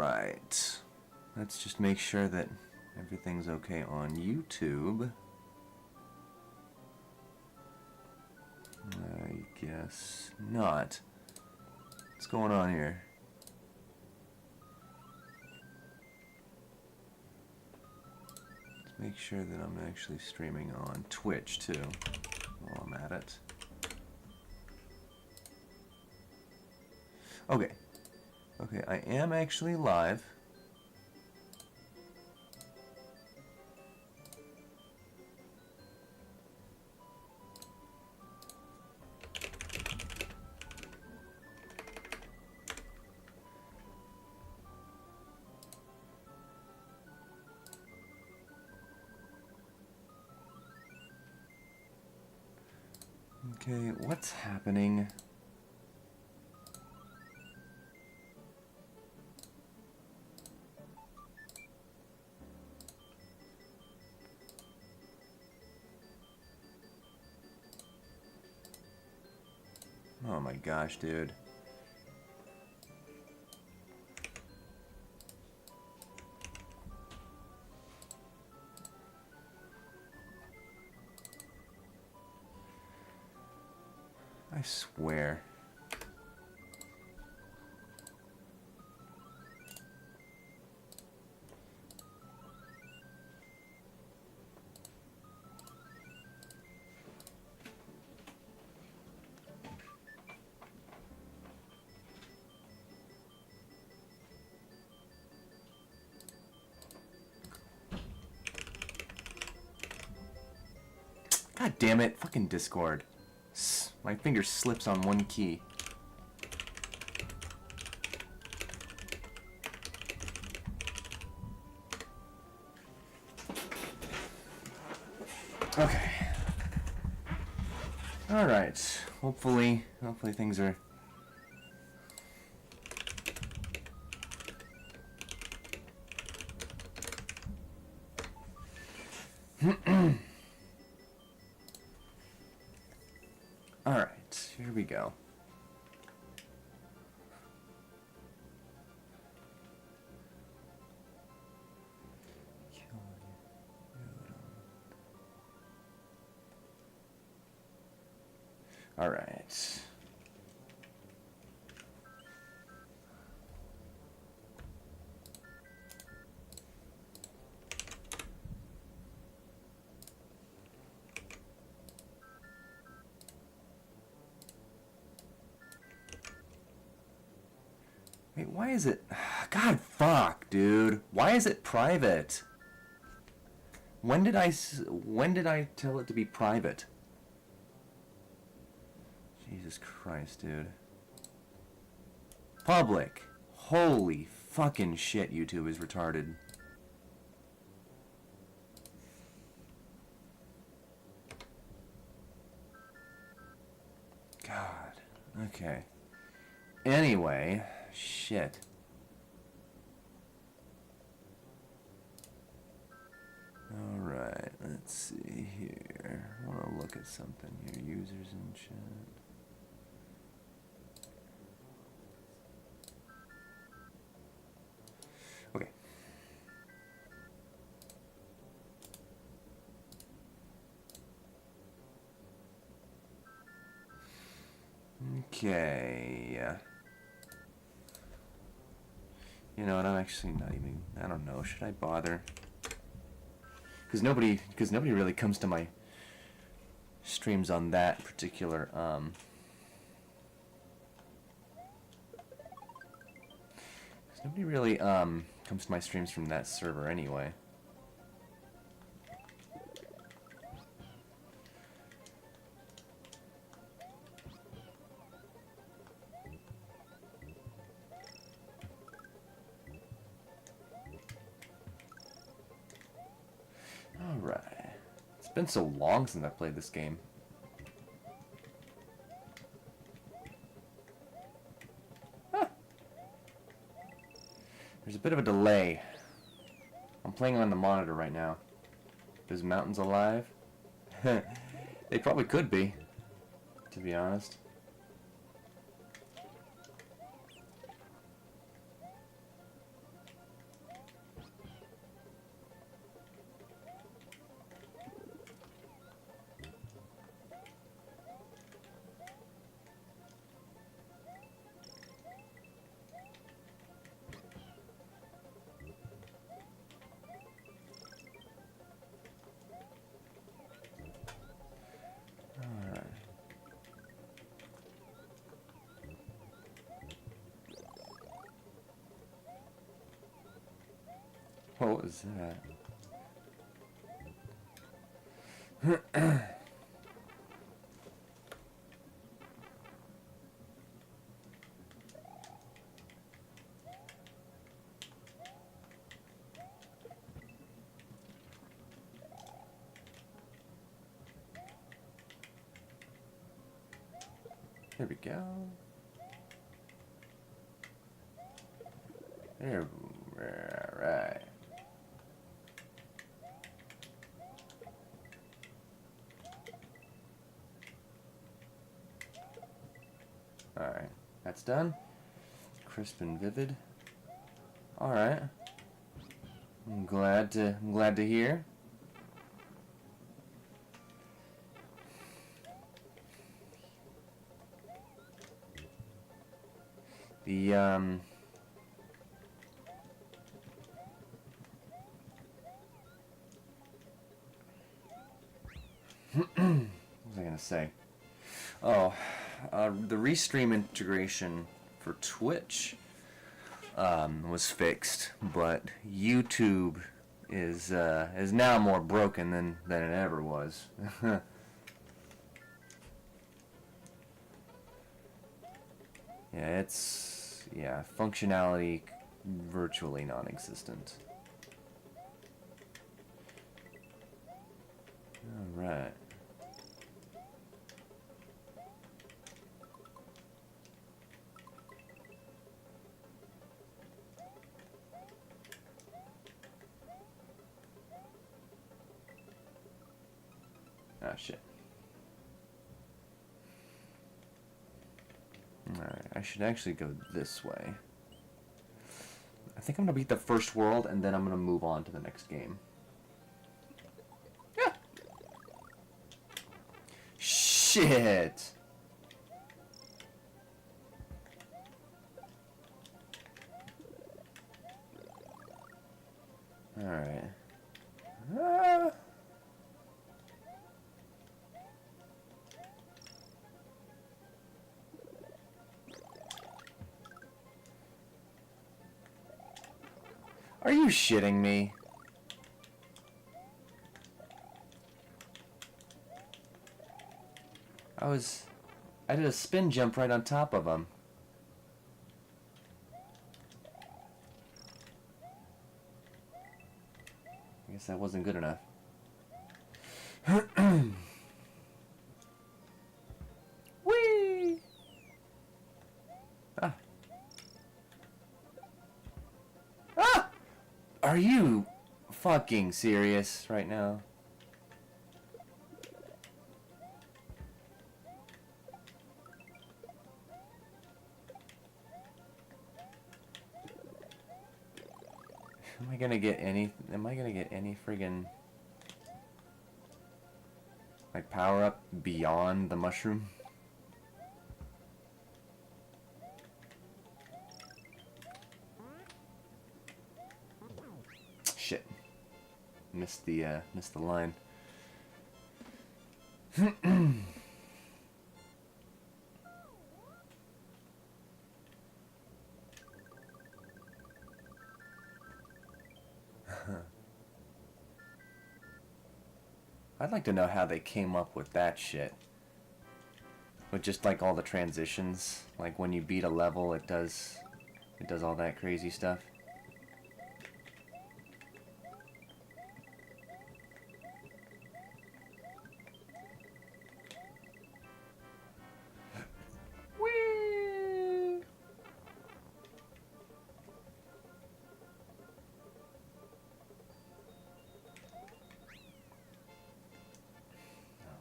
Alright. Let's just make sure that everything's okay on YouTube. I guess not. What's going on here? Let's make sure that I'm actually streaming on Twitch too while I'm at it. Okay. Okay, I am actually live. Okay, what's happening? Oh my gosh, dude. I swear. God damn it, fucking Discord. My finger slips on one key. Okay. Alright. Hopefully things are... Alright, here we go. Alright. Wait, why is it... God, fuck, dude. Why is it private? When did I tell it to be private? Jesus Christ, dude. Public. Holy fucking shit, YouTube is retarded. God. Okay. Anyway, shit. Alright, let's see here. I want to look at something here. Users in chat. Okay. Okay. You know what, I'm actually not even... I don't know, should I bother? Because nobody really comes to my streams on that particular, because nobody really, comes to my streams from that server anyway. Alright. It's been so long since I played this game. Huh. There's a bit of a delay. I'm playing on the monitor right now. Is Mountains alive? They probably could be, to be honest. What was that? There we go. There, right. Alright, that's done. Crisp and vivid. Alright. I'm glad to hear. The what was I gonna say? Oh, the restream integration for Twitch was fixed, but YouTube is now more broken than it ever was. Yeah, functionality virtually non-existent. All right. Ah, shit. Alright, I should actually go this way. I think I'm gonna beat the first world, and then I'm gonna move on to the next game. Yeah. Shit! Alright. Ah. Are you shitting me? I did a spin jump right on top of him. I guess that wasn't good enough. Whee! Ah. Ah! Are you fucking serious right now? Am I gonna get any friggin' like power up beyond the mushroom? Shit. Missed the line. I'd like to know how they came up with that shit. With just like all the transitions, like when you beat a level, it does all that crazy stuff. Whee!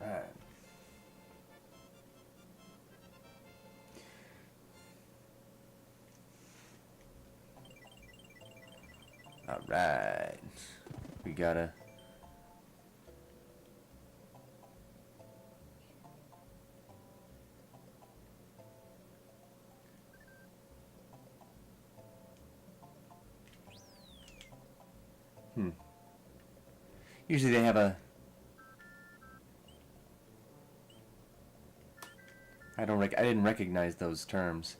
All right. Alright. We gotta... Usually they have a... I didn't recognize those terms.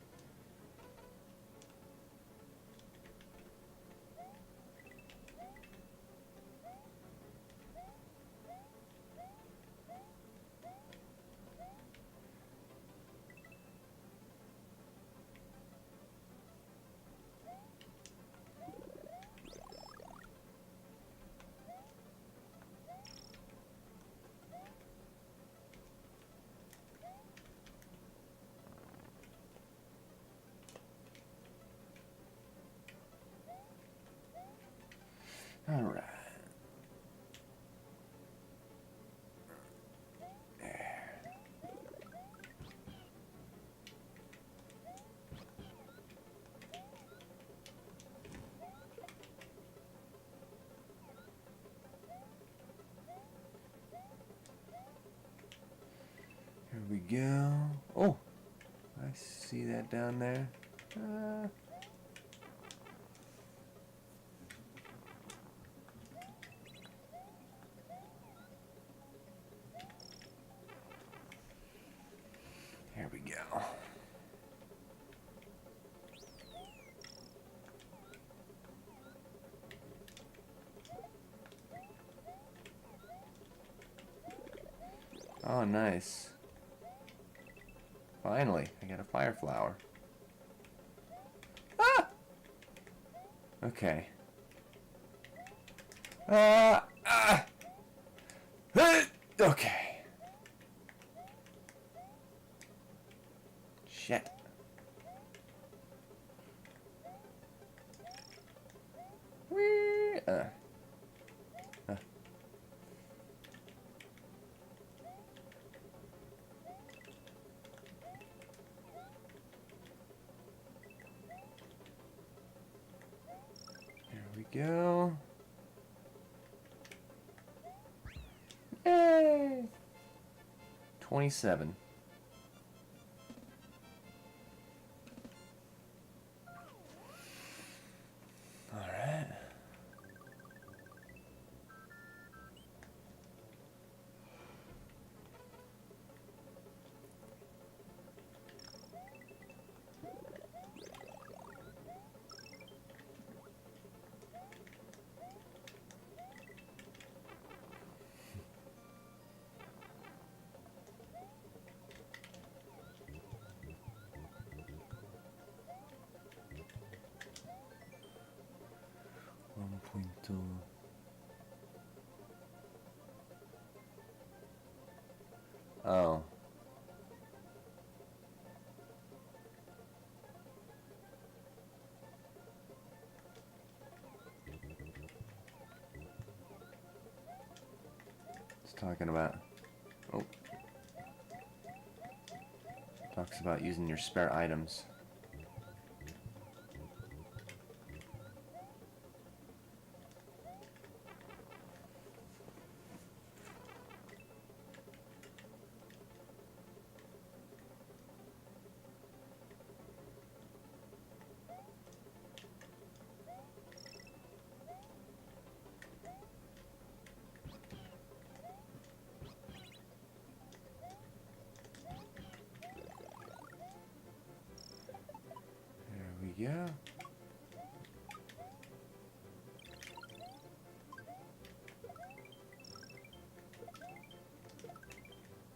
we go. Oh, I see that down there. Here we go. Oh, nice. Finally, I got a fire flower. Ah! Okay. Okay. Shit. Whee! There we go. Yay! 27. All right. Oh. It's talking about... Oh. Talks about using your spare items. Yeah.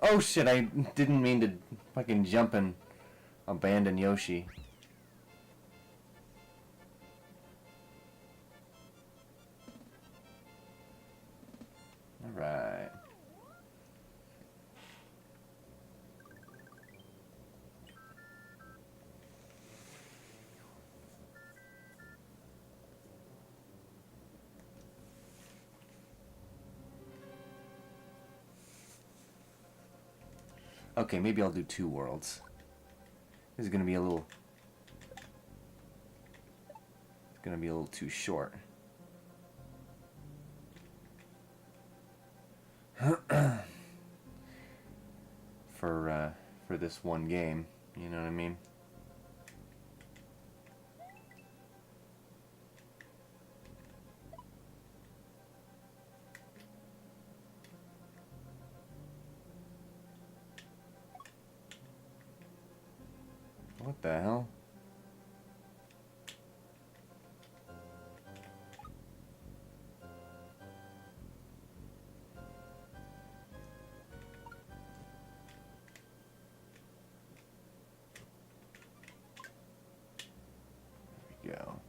Oh shit, I didn't mean to fucking jump and abandon Yoshi. Alright. Okay, maybe I'll do 2 worlds. This is gonna be a little... It's gonna be a little too short. For this one game, you know what I mean? What the hell? There we go.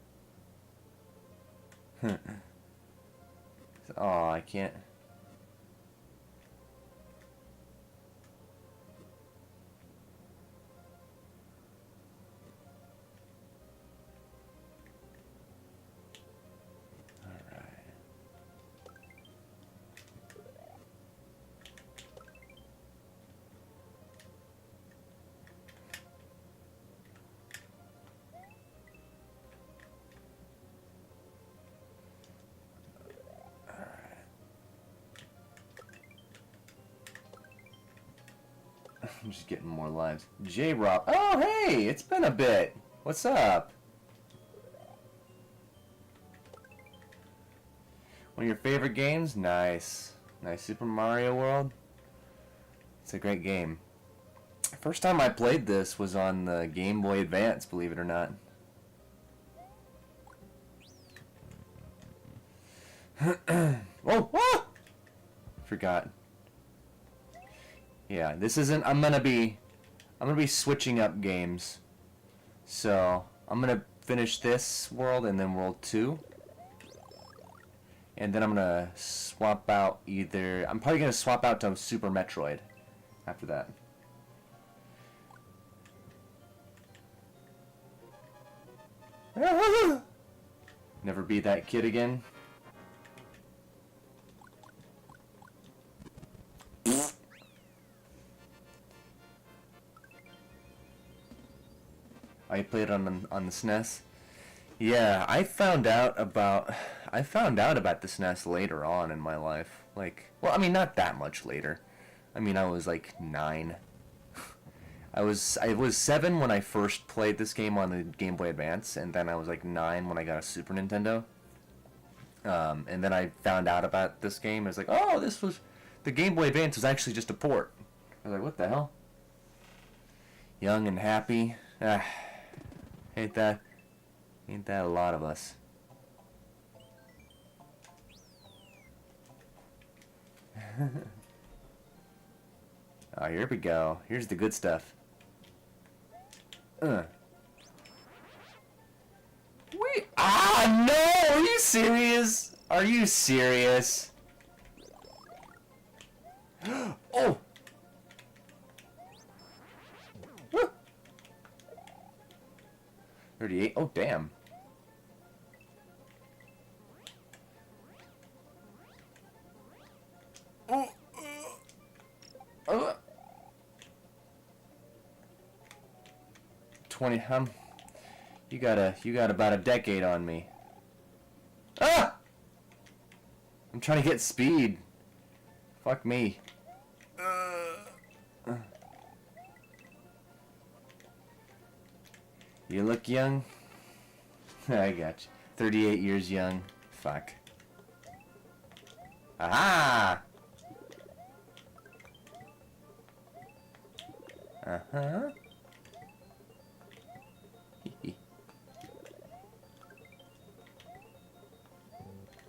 Oh, I can't. I'm just getting more lives. J-Rob. Oh, hey! It's been a bit. What's up? One of your favorite games? Nice. Nice. Super Mario World. It's a great game. First time I played this was on the Game Boy Advance, believe it or not. Oh, ah! Forgot. Yeah, this isn't. I'm gonna be switching up games. So I'm gonna finish this world and then World 2, and then I'm gonna swap out either. I'm probably gonna swap out to Super Metroid after that. Never be that kid again. I played it on the SNES. Yeah, I found out about the SNES later on in my life. Like, well, I mean, not that much later. I mean, I was like 9. I was 7 when I first played this game on the Game Boy Advance, and then I was like 9 when I got a Super Nintendo. And then I found out about this game. I was like, oh, the Game Boy Advance was actually just a port. I was like, what the hell? Young and happy. Ain't that a lot of us? Oh, here we go. Here's the good stuff. No! Are you serious? Are you serious? Oh! 38. Oh, damn. Oh. 20. You got about a decade on me. Ah! I'm trying to get speed. Fuck me. You look young. I got you. 38 years young. Fuck. Aha! Uh-huh.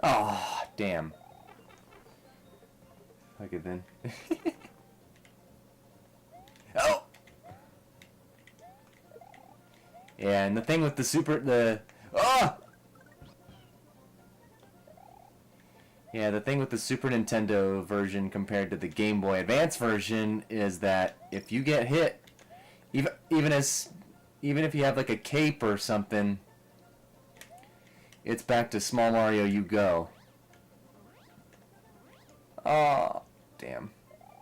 Oh, damn. Okay then. Oh! Yeah, and the thing with Yeah, the thing with the Super Nintendo version compared to the Game Boy Advance version is that if you get hit, even if you have like a cape or something, it's back to Small Mario you go. Oh, damn.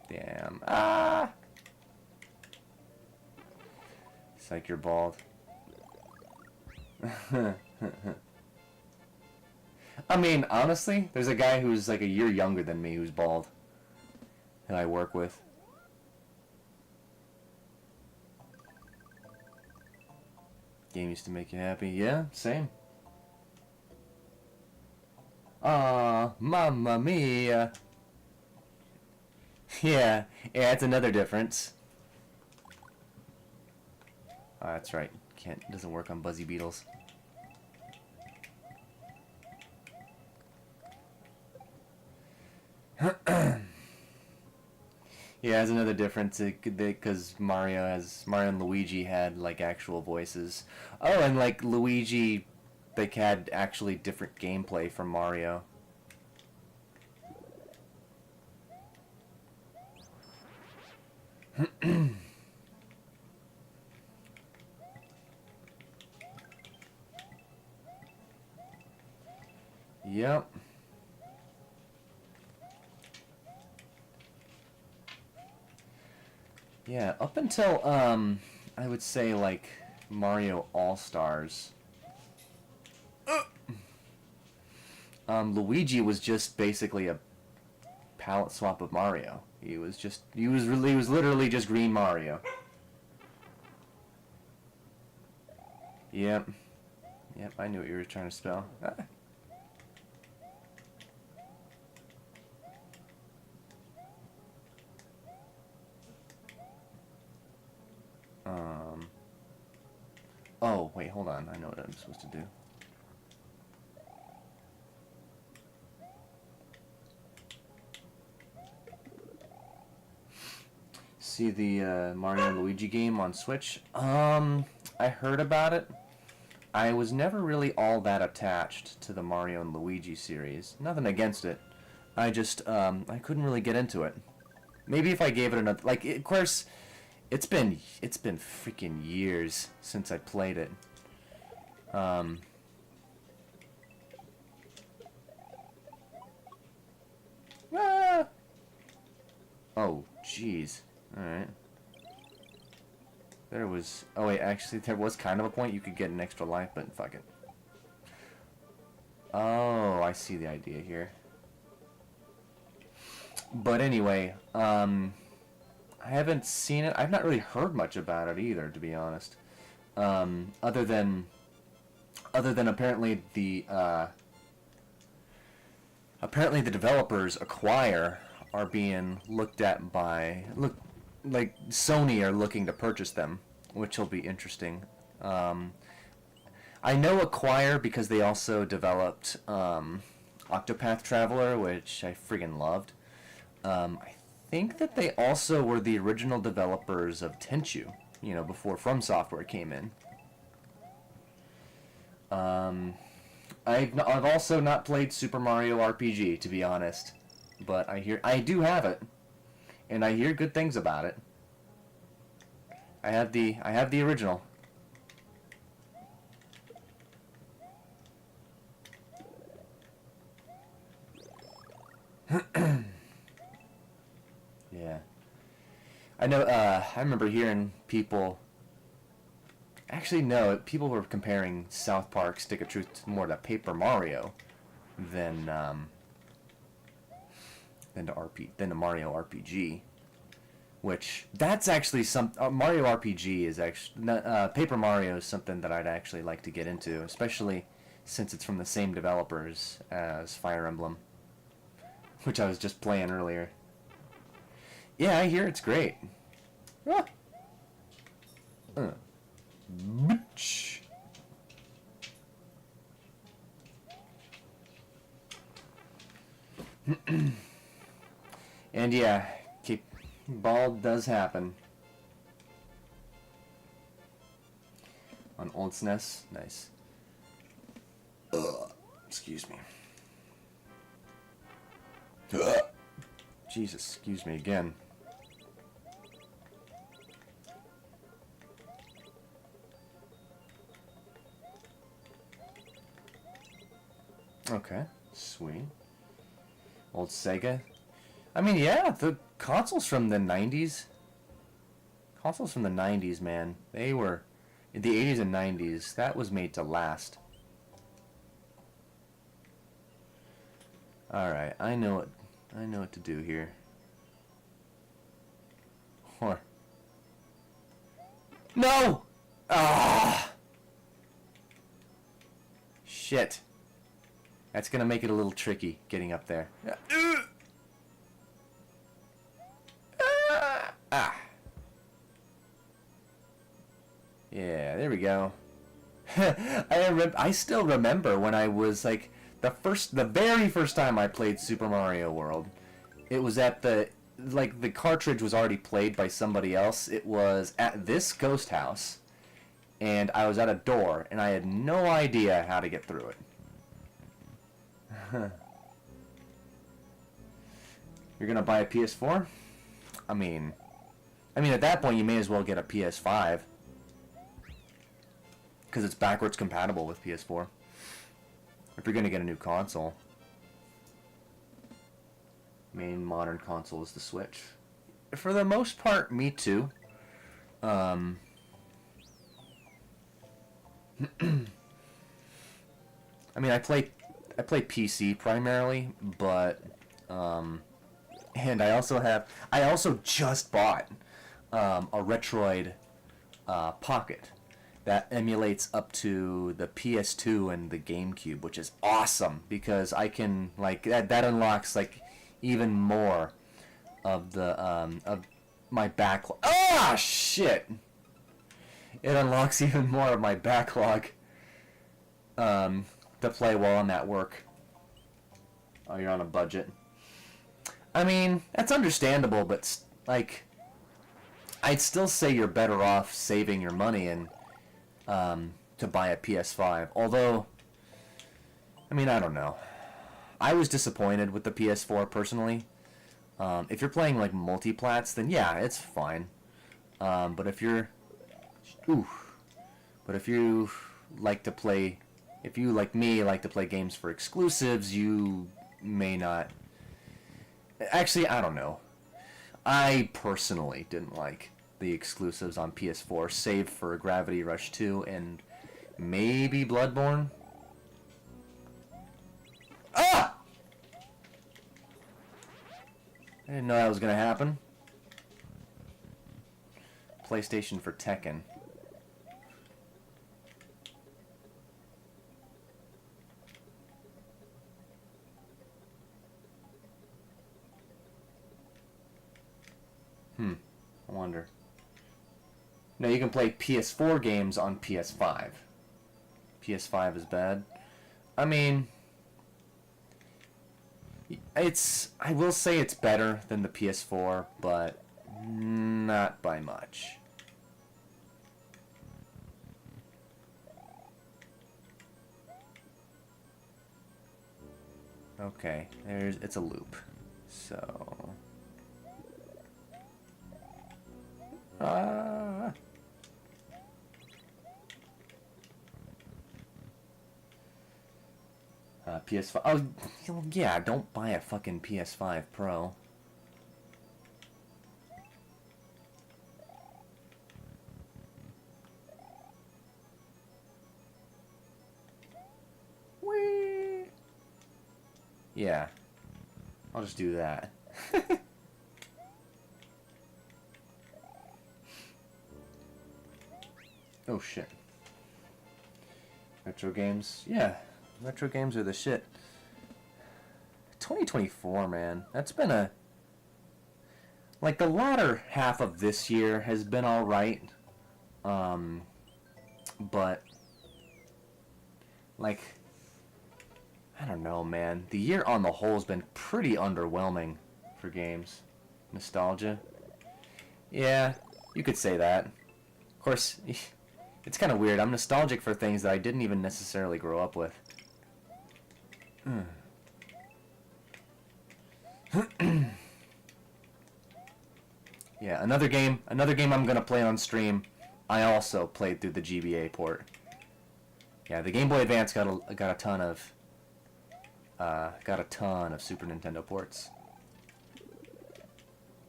Damn. Ah! It's like you're bald. I mean, honestly, there's a guy who's like a year younger than me who's bald that I work with. Game used to make you happy. Yeah, same. Ah, mamma mia. Yeah, that's another difference. Oh, that's right. Doesn't work on Buzzy Beetles. Yeah, that's another difference because Mario and Luigi had like actual voices. Oh, and like Luigi, they had actually different gameplay from Mario. Yep. Yeah, up until I would say like Mario All-Stars. Luigi was just basically a palette swap of Mario. He was literally just Green Mario. Yep. Yep, I knew what you were trying to spell. Ah. Oh, wait, hold on. I know what I'm supposed to do. See the Mario and Luigi game on Switch? I heard about it. I was never really all that attached to the Mario and Luigi series. Nothing against it. I just, I couldn't really get into it. Maybe if I gave it another, like, of course, it's been freaking years since I played it. Ah! Oh, jeez. Alright. There was... Oh, wait, actually, there was kind of a point you could get an extra life, but fuck it. Oh, I see the idea here. But anyway, I haven't seen it. I've not really heard much about it either, to be honest. Other than apparently the developers Acquire are being looked at by like Sony are looking to purchase them, which will be interesting. I know Acquire because they also developed Octopath Traveler, which I friggin' loved. I think that they also were the original developers of Tenchu, you know, before From Software came in. I've also not played Super Mario RPG, to be honest, but I do have it, and I hear good things about it. I have the original. Yeah. I know, I remember hearing people... Actually, no, people were comparing South Park Stick of Truth more to Paper Mario than to Mario RPG. Which, that's actually Mario RPG is actually... Paper Mario is something that I'd actually like to get into, especially since it's from the same developers as Fire Emblem, which I was just playing earlier. Yeah, I hear it's great. Ah. Bitch. And yeah, bald does happen. On old SNES, nice. Excuse me. Jesus, excuse me again. Okay, sweet. Old Sega. I mean, yeah, the consoles from the 90s. Consoles from the 90s, man. They were... In the 80s and 90s, that was made to last. Alright, I know what to do here. Or... No! Ah! Shit. That's gonna make it a little tricky getting up there. Ah. Yeah, there we go. I still remember when I was like the very first time I played Super Mario World. It was at the cartridge was already played by somebody else. It was at this ghost house, and I was at a door, and I had no idea how to get through it. You're gonna buy a PS4? I mean, at that point you may as well get a PS5 because it's backwards compatible with PS4. If you're gonna get a new console, main modern console is the Switch. For the most part, me too. I mean, I play PC primarily, but And I also just bought a Retroid Pocket that emulates up to the PS2 and the GameCube, which is awesome because I can like that unlocks like even more of the of my backlog. Ah, shit! It unlocks even more of my backlog to play while I'm at work. Oh, you're on a budget. I mean, that's understandable, but like, I'd still say you're better off saving your money and to buy a PS5. Although, I mean, I don't know. I was disappointed with the PS4 personally. If you're playing like multiplats, then yeah, it's fine. But if you're, but if you like to play, if you like me like to play games for exclusives, you may not. Actually, I don't know. I personally didn't like the exclusives on PS4, save for Gravity Rush 2 and maybe Bloodborne. Ah! I didn't know that was gonna happen. PlayStation for Tekken. I wonder. No, you can play PS4 games on PS5. PS5 is bad. I mean, I will say it's better than the PS4, but not by much. Okay, it's a loop. So PS5. Oh, yeah, don't buy a fucking PS5 Pro. Whee! Yeah, I'll just do that. Oh shit. Retro games? Yeah, retro games are the shit. 2024, man. That's been a... Like, the latter half of this year has been alright. But... Like... I don't know, man. The year on the whole has been pretty underwhelming for games. Nostalgia? Yeah, you could say that. Of course... It's kind of weird. I'm nostalgic for things that I didn't even necessarily grow up with. Yeah, another game I'm gonna play on stream. I also played through the GBA port. Yeah, the Game Boy Advance got a ton of Super Nintendo ports.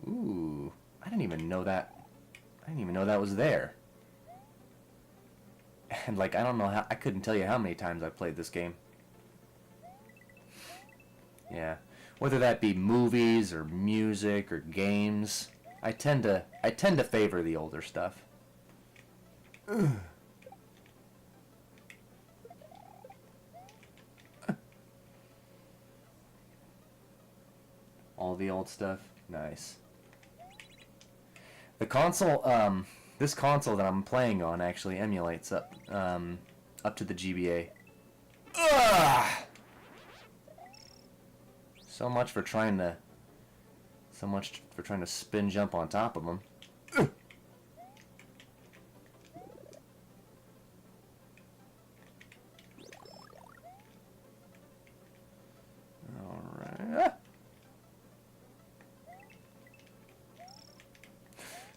Ooh, I didn't even know that. I didn't even know that was there. And like, I don't know how, I couldn't tell you how many times I played this game. Yeah, whether that be movies or music or games, I tend to favor the older stuff. All the old stuff, nice. The console, this console that I'm playing on actually emulates up to the GBA. Ugh! So much for trying to spin jump on top of them. All right.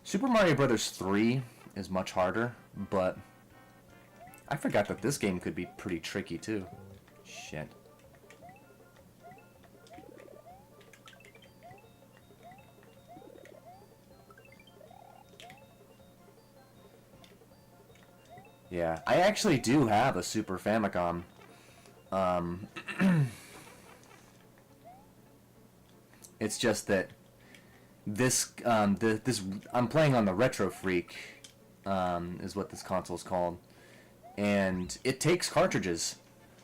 Super Mario Bros. 3 is much harder, but I forgot that this game could be pretty tricky too. Shit. Yeah, I actually do have a Super Famicom. It's just that this I'm playing on the Retro Freak, is what this console is called, and it takes cartridges.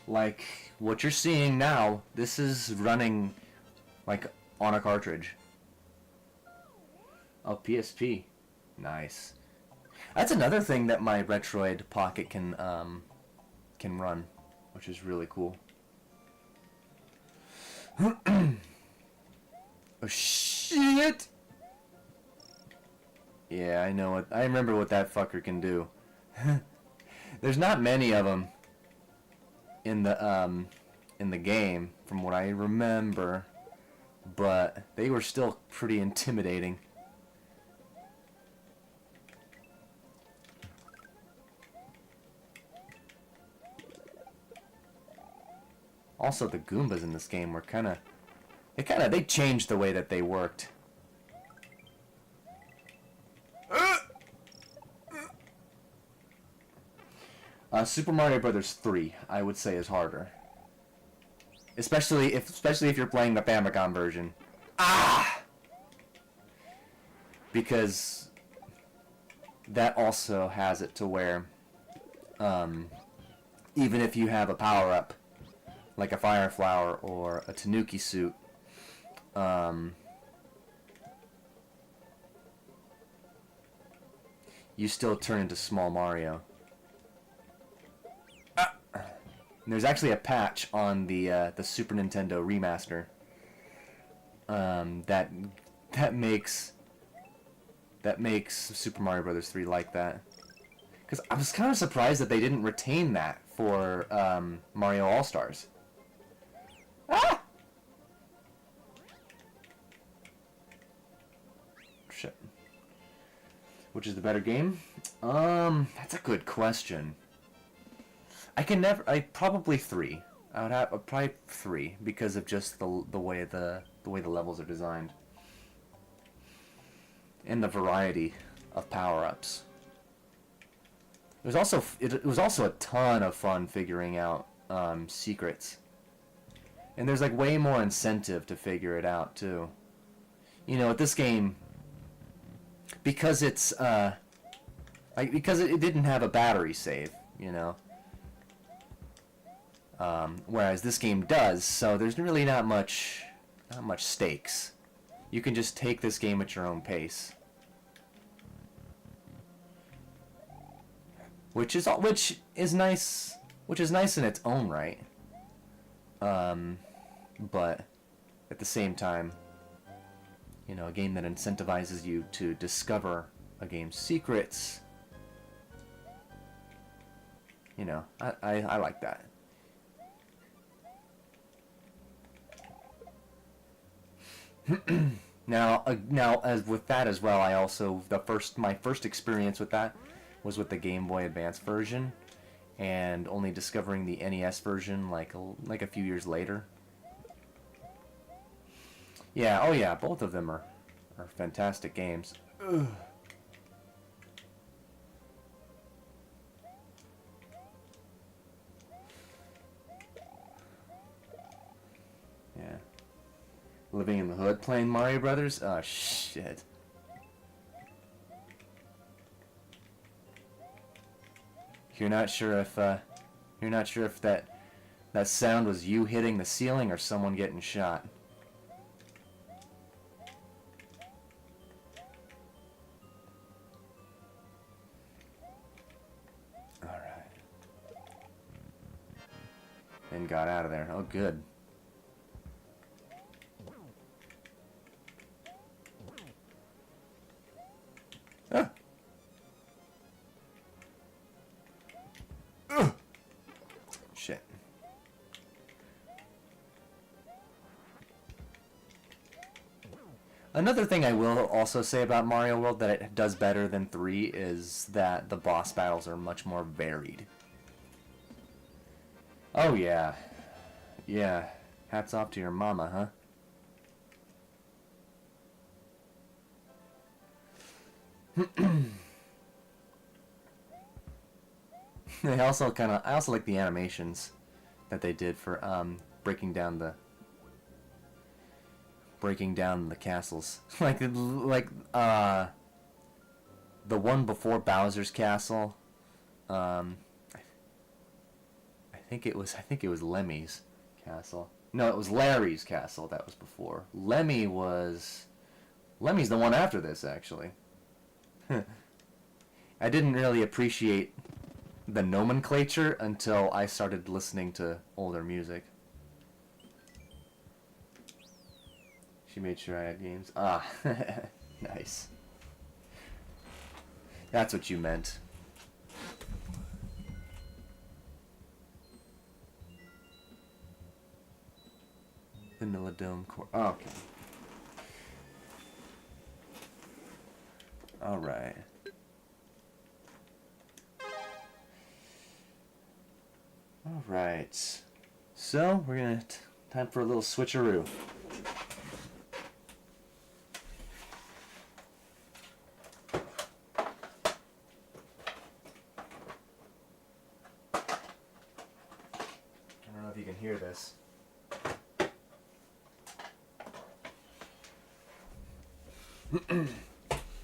Like what you're seeing now, this is running like on a cartridge. Oh, PSP, nice. That's another thing that my Retroid Pocket can run, which is really cool. Oh shit! Yeah, I remember what that fucker can do. There's not many of them in the game, from what I remember, but they were still pretty intimidating. Also, the Goombas in this game were they changed the way that they worked. Super Mario Brothers 3, I would say, is harder. Especially if you're playing the Famicom version. Because that also has it to where even if you have a power-up, like a Fire Flower or a Tanuki suit, you still turn into Small Mario. And there's actually a patch on the Super Nintendo remaster that makes Super Mario Brothers 3 like that. Because I was kind of surprised that they didn't retain that for Mario All Stars. Ah! Shit. Which is the better game? That's a good question. Probably 3. Probably 3 because of just the way the levels are designed. And the variety of power-ups. It was also a ton of fun figuring out secrets. And there's like way more incentive to figure it out too. You know, with this game, because it's because it didn't have a battery save, you know. Whereas this game does, so there's really not much stakes. You can just take this game at your own pace, which is nice in its own right. But at the same time, you know, a game that incentivizes you to discover a game's secrets. You know, I like that. Now, as with that as well, I also my first experience with that was with the Game Boy Advance version, and only discovering the NES version like a few years later. Yeah, oh yeah, both of them are fantastic games. Ugh. Yeah. Living in the hood playing Mario Brothers? Oh shit. You're not sure if that sound was you hitting the ceiling or someone getting shot. Alright. And got out of there. Oh good. Ah. Shit. Another thing I will also say about Mario World that it does better than 3 is that the boss battles are much more varied. Oh yeah. Yeah. Hats off to your mama, huh? I also like the animations that they did for breaking down breaking down the castles. The one before Bowser's castle. I think it was Lemmy's castle. No, it was Larry's castle that was before. Lemmy's the one after this, actually. I didn't really appreciate the nomenclature until I started listening to older music. She made sure I had games. Ah, nice. That's what you meant. Vanilla Dome Core. Oh, okay. Alright. Alright. So, we're gonna... time for a little switcheroo. I don't know if you can hear this.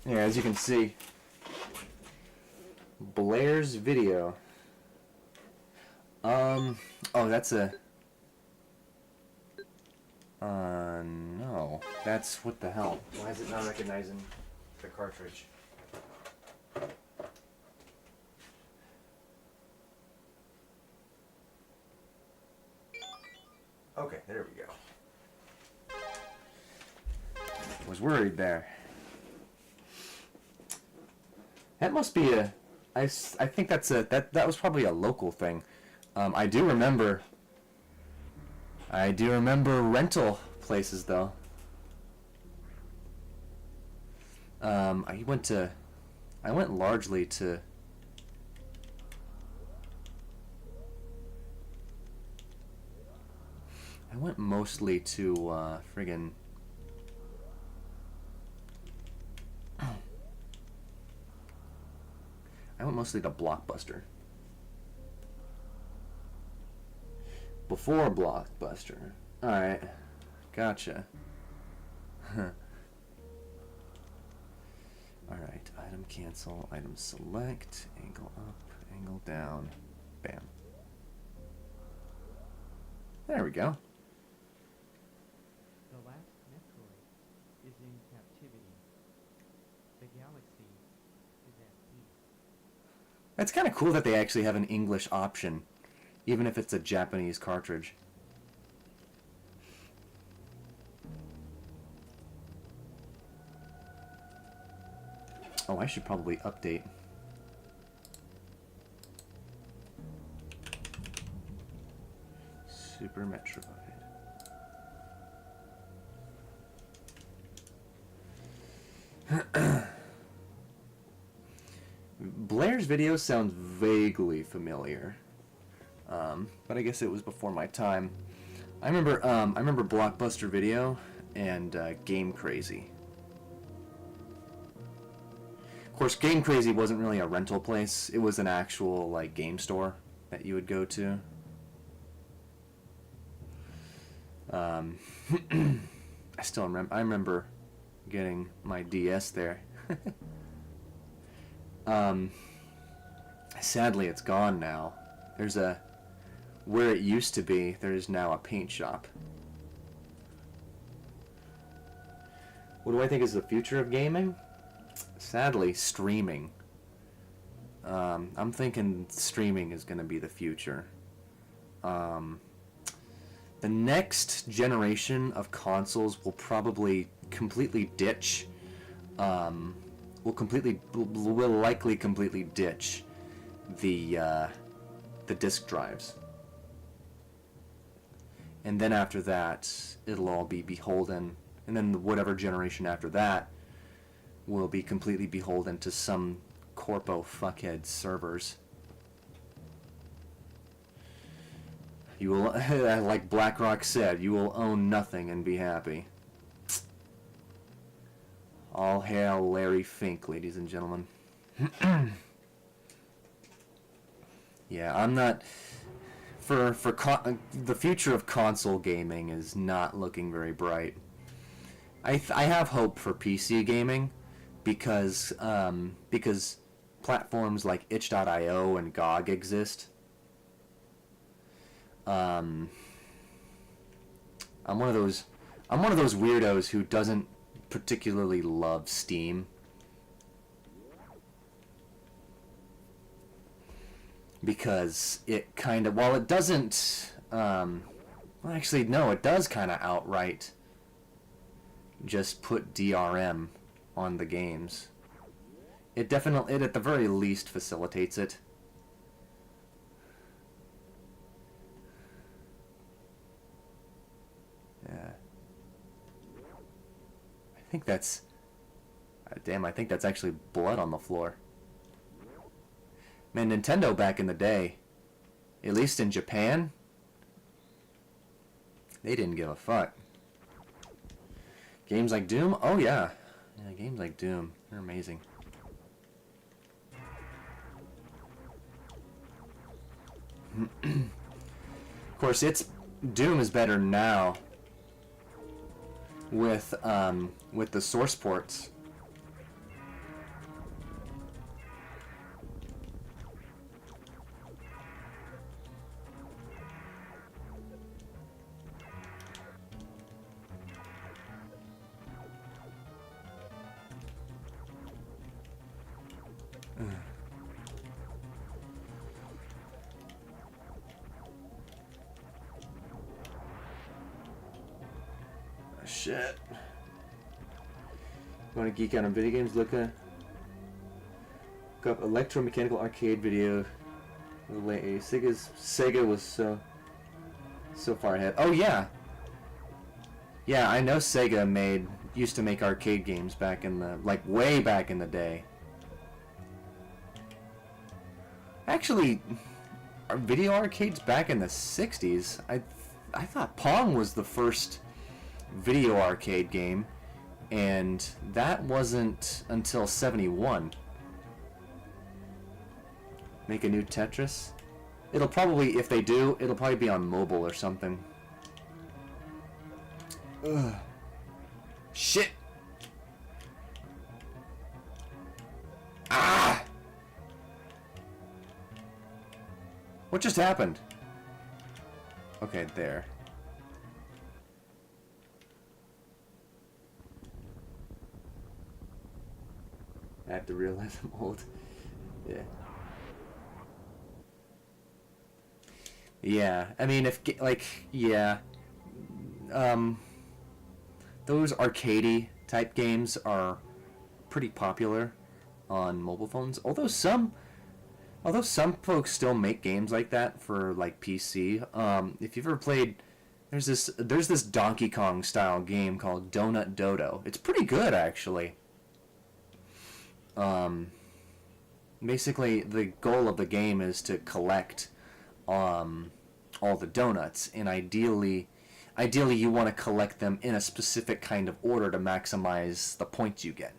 Yeah, as you can see, Blair's video. Oh, that's a... no. That's... what the hell? Why is it not recognizing the cartridge? Okay, there we go. Was worried there. That must be a... I think that's a... That was probably a local thing. I do remember rental places, though. I went largely to... I went mostly to, friggin... I went mostly to Blockbuster. Before Blockbuster. Alright. Gotcha. Alright. Item cancel. Item select. Angle up. Angle down. Bam. There we go. The last Metroid is in captivity. The galaxy is at peace. It's kind of cool that they actually have an English option, even if it's a Japanese cartridge. Oh, I should probably update. Super Metroid. Blair's video sounds vaguely familiar, but I guess it was before my time. I remember Blockbuster Video and Game Crazy. Of course, Game Crazy wasn't really a rental place; it was an actual like game store that you would go to. I still remember. I remember getting my DS there. Sadly, it's gone now. There's where it used to be, there is now a paint shop. What do I think is the future of gaming? Sadly, streaming. I'm thinking streaming is going to be the future. The next generation of consoles will probably completely ditch, will likely completely ditch the disc drives. And then after that, it'll all be beholden, and then whatever generation after that will be completely beholden to some corpo fuckhead servers. You will, like BlackRock said, you will own nothing and be happy. All hail Larry Fink, ladies and gentlemen. Yeah, I'm not... The future of console gaming is not looking very bright. I have hope for PC gaming because platforms like itch.io and GOG exist. Um, I'm one of those weirdos who doesn't particularly love Steam. Because it kind of, while it doesn't, well, actually, no, it does kind of outright just put DRM on the games. It at the very least facilitates it. Yeah. I think that's, damn, I think that's actually blood on the floor. Man, Nintendo back in the day, at least in Japan, they didn't give a fuck. Games like Doom? Oh yeah. Yeah, games like Doom. They're amazing. Of course, Doom is better now with the source ports. Shit. Want to geek out on video games? Look up electromechanical arcade video. Sega was so far ahead. Oh yeah. Yeah, I know Sega used to make arcade games back in the way back in the day. Actually, video arcades back in the 60s. I thought Pong was the first video arcade game, and that wasn't until 71. Make a new Tetris? It'll probably, if they do, it'll probably be on mobile or something. Ugh. Shit! Ah! What just happened? Okay, there. I have to realize I'm old. Yeah. Yeah, I mean, those arcadey type games are pretty popular on mobile phones. Although some folks still make games like that for like PC. If you've ever played, there's this Donkey Kong style game called Donut Dodo. It's pretty good actually. Basically, the goal of the game is to collect all the donuts, and ideally you want to collect them in a specific kind of order to maximize the points you get.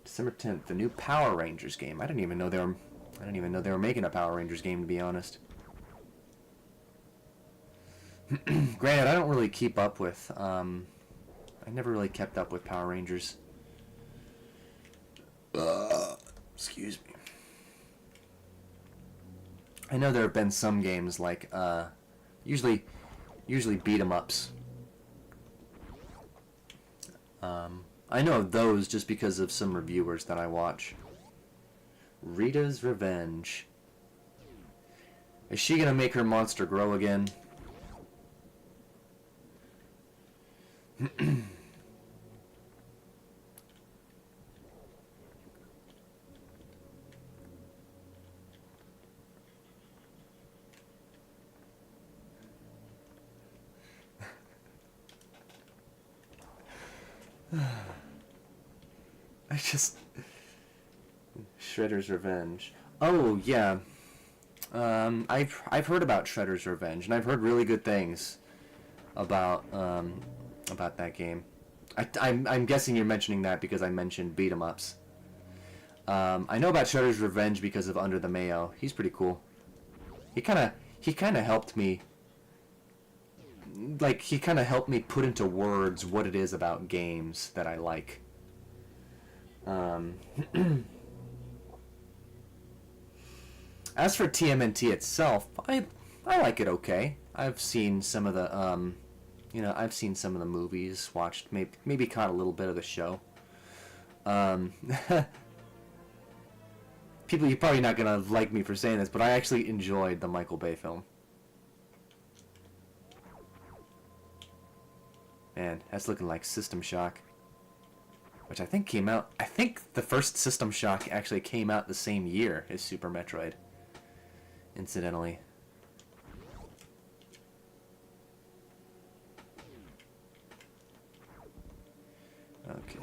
December 10th, the new Power Rangers game. I didn't even know they were making a Power Rangers game, to be honest. Granted, I don't really keep up with I never really kept up with Power Rangers. Excuse me. I know there have been some games like usually beat 'em ups. I know of those just because of some reviewers that I watch. Rita's Revenge. Is she gonna make her monster grow again? I just... Shredder's Revenge. Oh, yeah. I've heard about Shredder's Revenge, and I've heard really good things about that game. I'm guessing you're mentioning that because I mentioned beat 'em ups. I know about Shredder's Revenge because of Under the Mayo. He's pretty cool. He kind of helped me like he kind of helped me put into words what it is about games that I like. As for TMNT itself, I like it okay. I've seen some of the I've seen some of the movies, watched maybe caught a little bit of the show. People, you're probably not gonna like me for saying this, but I actually enjoyed the Michael Bay film. Man, that's looking like System Shock, which I think came out. I think the first System Shock actually came out the same year as Super Metroid. Incidentally. Okay.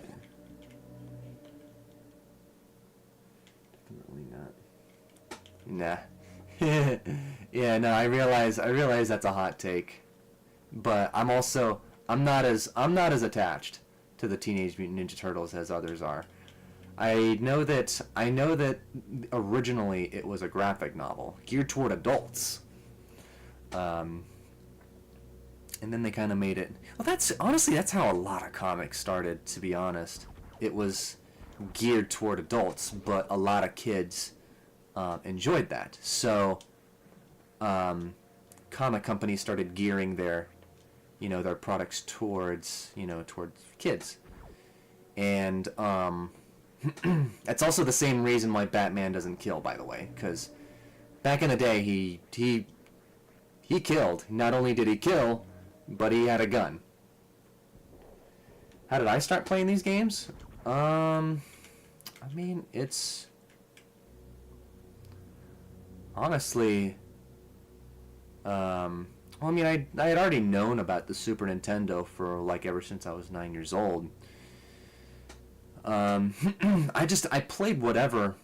Definitely not. Nah. Yeah, no, I realize that's a hot take. But I'm not as attached to the Teenage Mutant Ninja Turtles as others are. I know that originally it was a graphic novel geared toward adults. And then they kind of made it. Well, that's how a lot of comics started, to be honest. It was geared toward adults, but a lot of kids enjoyed that. So comic companies started gearing their products towards kids. And that's also the same reason why Batman doesn't kill, by the way, because back in the day he killed. Not only did he kill, but he had a gun. How did I start playing these games? I mean, it's honestly, well, I mean, I had already known about the Super Nintendo for like ever since I was 9 years old. I played whatever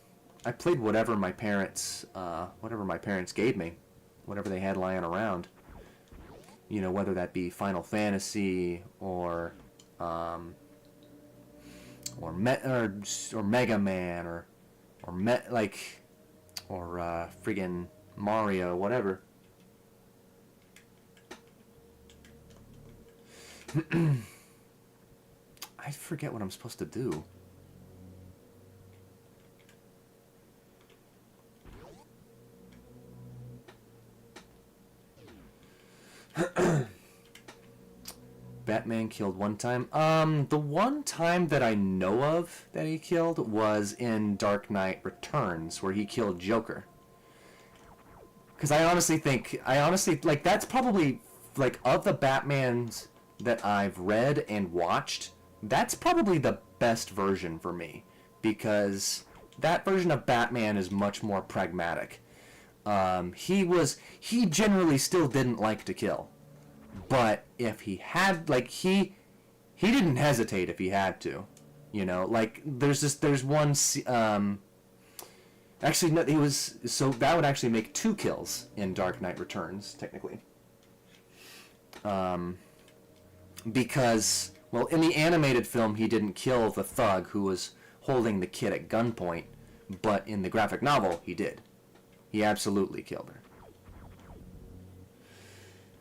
my parents gave me, whatever they had lying around. Whether that be Final Fantasy or Mega Man or friggin' Mario, whatever. I forget what I'm supposed to do. Batman killed one time. The one time that I know of that he killed was in Dark Knight Returns, where he killed Joker. Because I honestly like, that's probably, like, of the Batmans that I've read and watched, that's probably the best version for me. Because that version of Batman is much more pragmatic. He generally still didn't like to kill. But if he had, like, he didn't hesitate if he had to, like, there's one, actually, no, so that would actually make 2 kills in Dark Knight Returns, technically. Because, well, in the animated film, he didn't kill the thug who was holding the kid at gunpoint, but in the graphic novel, he did. He absolutely killed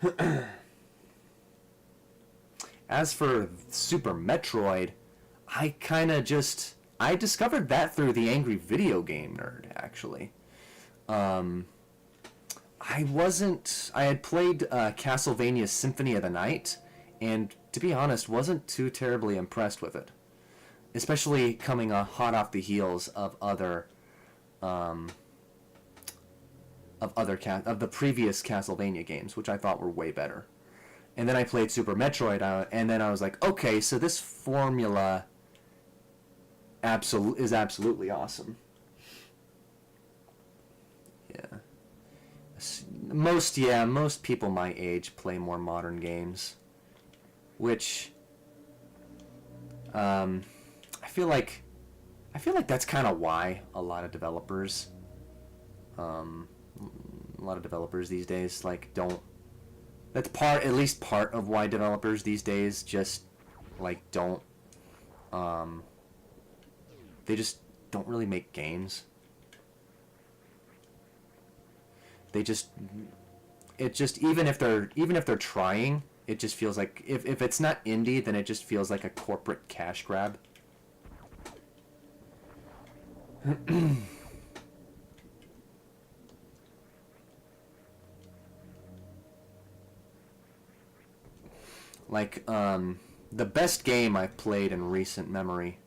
her. As for Super Metroid, I discovered that through the Angry Video Game Nerd, actually. I had played Castlevania Symphony of the Night, and to be honest, wasn't too terribly impressed with it. Especially coming hot off the heels of the previous Castlevania games, which I thought were way better. And then I played Super Metroid, and then I was like, okay, so this formula is absolutely awesome. Yeah. Most people my age play more modern games, which I feel like that's kind of why a lot of developers these days, like, don't. That's at least part of why developers these days just, like, don't. They just don't really make games. Even if they're trying, It just feels like if it's not indie, then it just feels like a corporate cash grab. Like the best game I've played in recent memory,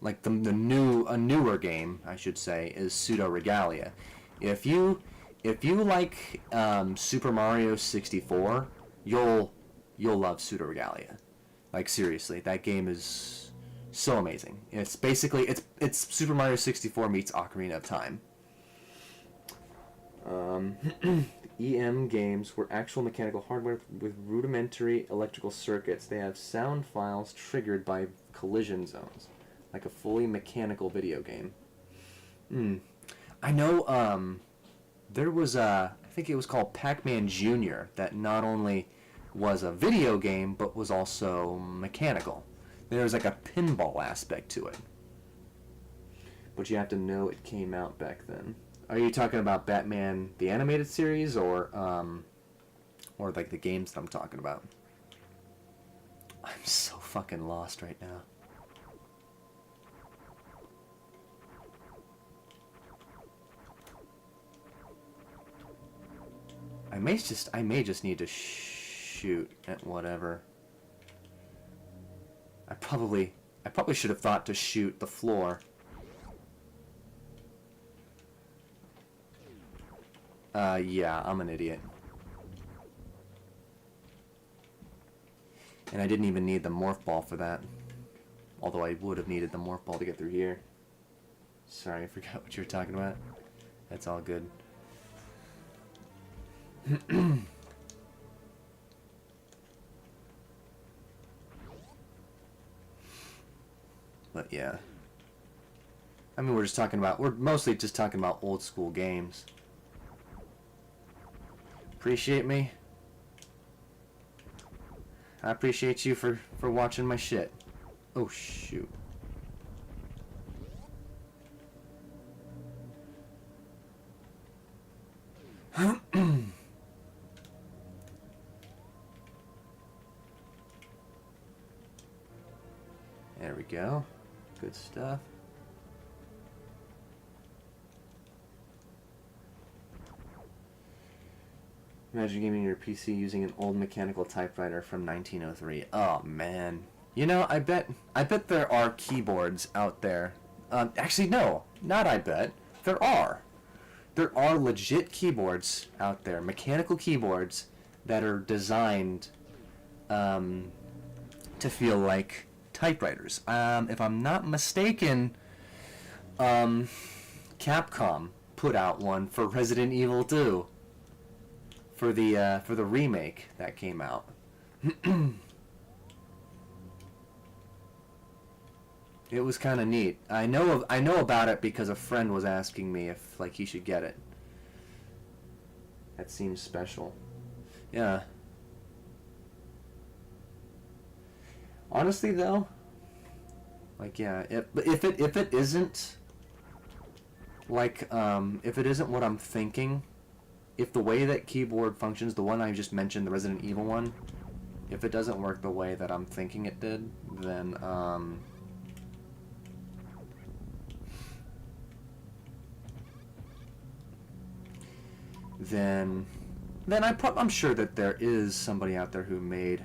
like a newer game I should say, is Pseudo Regalia. If you like Super Mario 64, you'll love Pseudo Regalia. Like seriously, that game is so amazing. It's basically it's Super Mario 64 meets Ocarina of Time. EM games were actual mechanical hardware with rudimentary electrical circuits. They have sound files triggered by collision zones, like a fully mechanical video game. I know there was I think it was called Pac-Man Jr. that not only was a video game but was also mechanical. There was like a pinball aspect to it. But you have to know it came out back then. Are you talking about Batman the animated series or like the games that I'm talking about? I'm so fucking lost right now. I may just need to shoot at whatever. I probably should have thought to shoot the floor. Yeah, I'm an idiot. And I didn't even need the morph ball for that. Although I would have needed the morph ball to get through here. Sorry, I forgot what you were talking about. That's all good. But yeah. I mean, we're mostly just talking about old school games. Appreciate me? I appreciate you for watching my shit. Oh, shoot. There we go. Good stuff. Imagine gaming your PC using an old mechanical typewriter from 1903. Oh man. You know, I bet there are keyboards out there. Actually, no, not I bet. There are. There are legit keyboards out there, mechanical keyboards that are designed to feel like typewriters. If I'm not mistaken, Capcom put out one for Resident Evil 2. For the remake that came out. It was kind of neat. I know about it because a friend was asking me if like he should get it. That seems special. Yeah. Honestly though, like yeah, if it isn't like if it isn't what I'm thinking, if the way that keyboard functions, the one I just mentioned, the Resident Evil one, if it doesn't work the way that I'm thinking it did, then I'm sure that there is somebody out there who made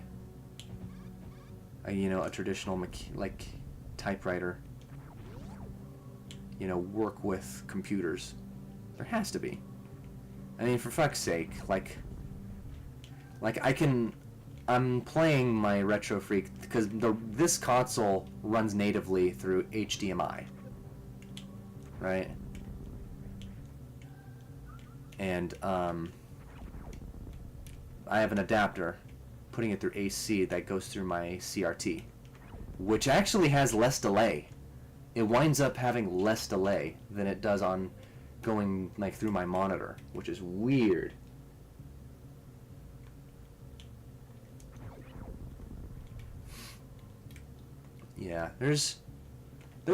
a traditional like typewriter, work with computers. There has to be. I mean, for fuck's sake, like I'm playing my Retro Freak because this console runs natively through HDMI, right? And I have an adapter putting it through AC that goes through my CRT, which actually has less delay. It winds up having less delay than it does on going like through my monitor, which is weird. Yeah, there's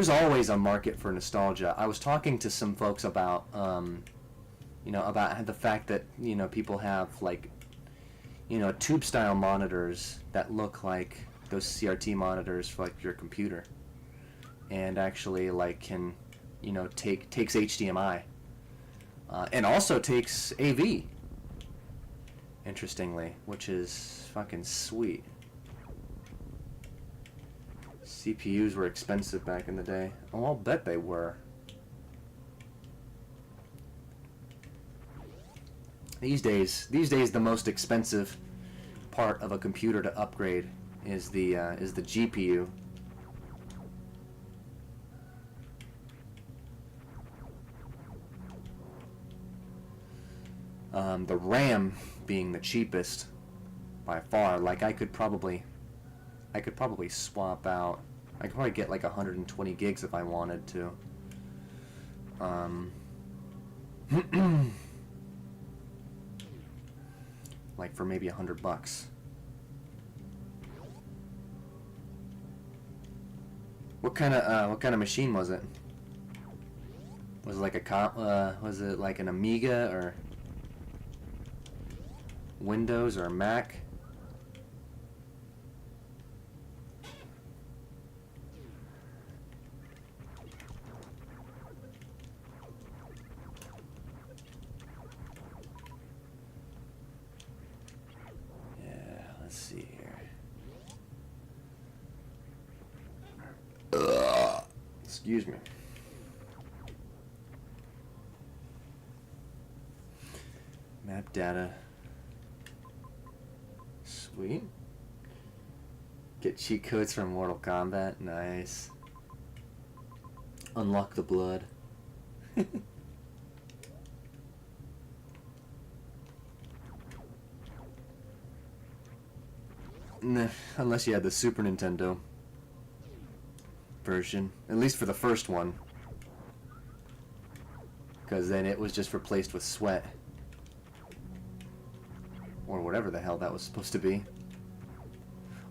always a market for nostalgia. I was talking to some folks about about the fact that people have like you know, tube style monitors that look like those CRT monitors for like your computer, and actually like can, you know, takes HDMI, and also takes AV. Interestingly, which is fucking sweet. CPUs were expensive back in the day. Oh, I'll bet they were. These days, the most expensive part of a computer to upgrade is the GPU. The RAM being the cheapest by far. Like I could probably swap out. I could probably get like 120 gigs if I wanted to. Like for maybe $100. What kind of machine was it? Was it like was it like an Amiga or Windows or Mac? Yeah, let's see here. Excuse me. Map data. Sweet. Get cheat codes from Mortal Kombat. Nice. Unlock the blood. Nah, unless you had the Super Nintendo version. At least for the first one. Because then it was just replaced with sweat. Or whatever the hell that was supposed to be.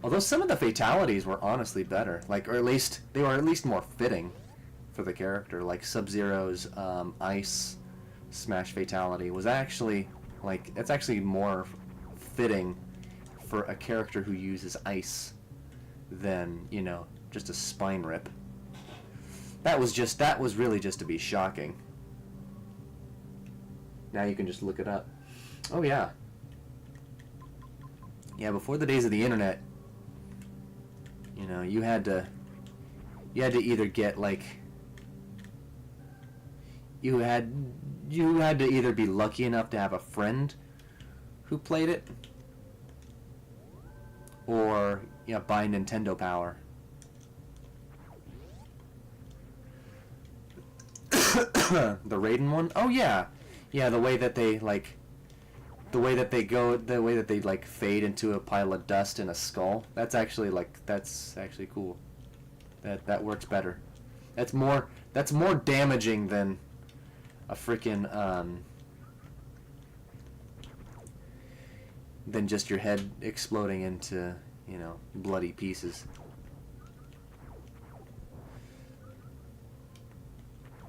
Although some of the fatalities were honestly better. Like, or at least, they were at least more fitting for the character. Like Sub-Zero's ice smash fatality was actually, like, it's actually more fitting for a character who uses ice than, you know, just a spine rip. That was really just to be shocking. Now you can just look it up. Oh yeah. Yeah, before the days of the internet, you know, you had to either get like you had to either be lucky enough to have a friend who played it, or buy Nintendo Power. The Raiden one? Oh yeah. Yeah, the way that they fade into a pile of dust in a skull. That's actually cool. That works better. That's more damaging than a freaking than just your head exploding into, bloody pieces.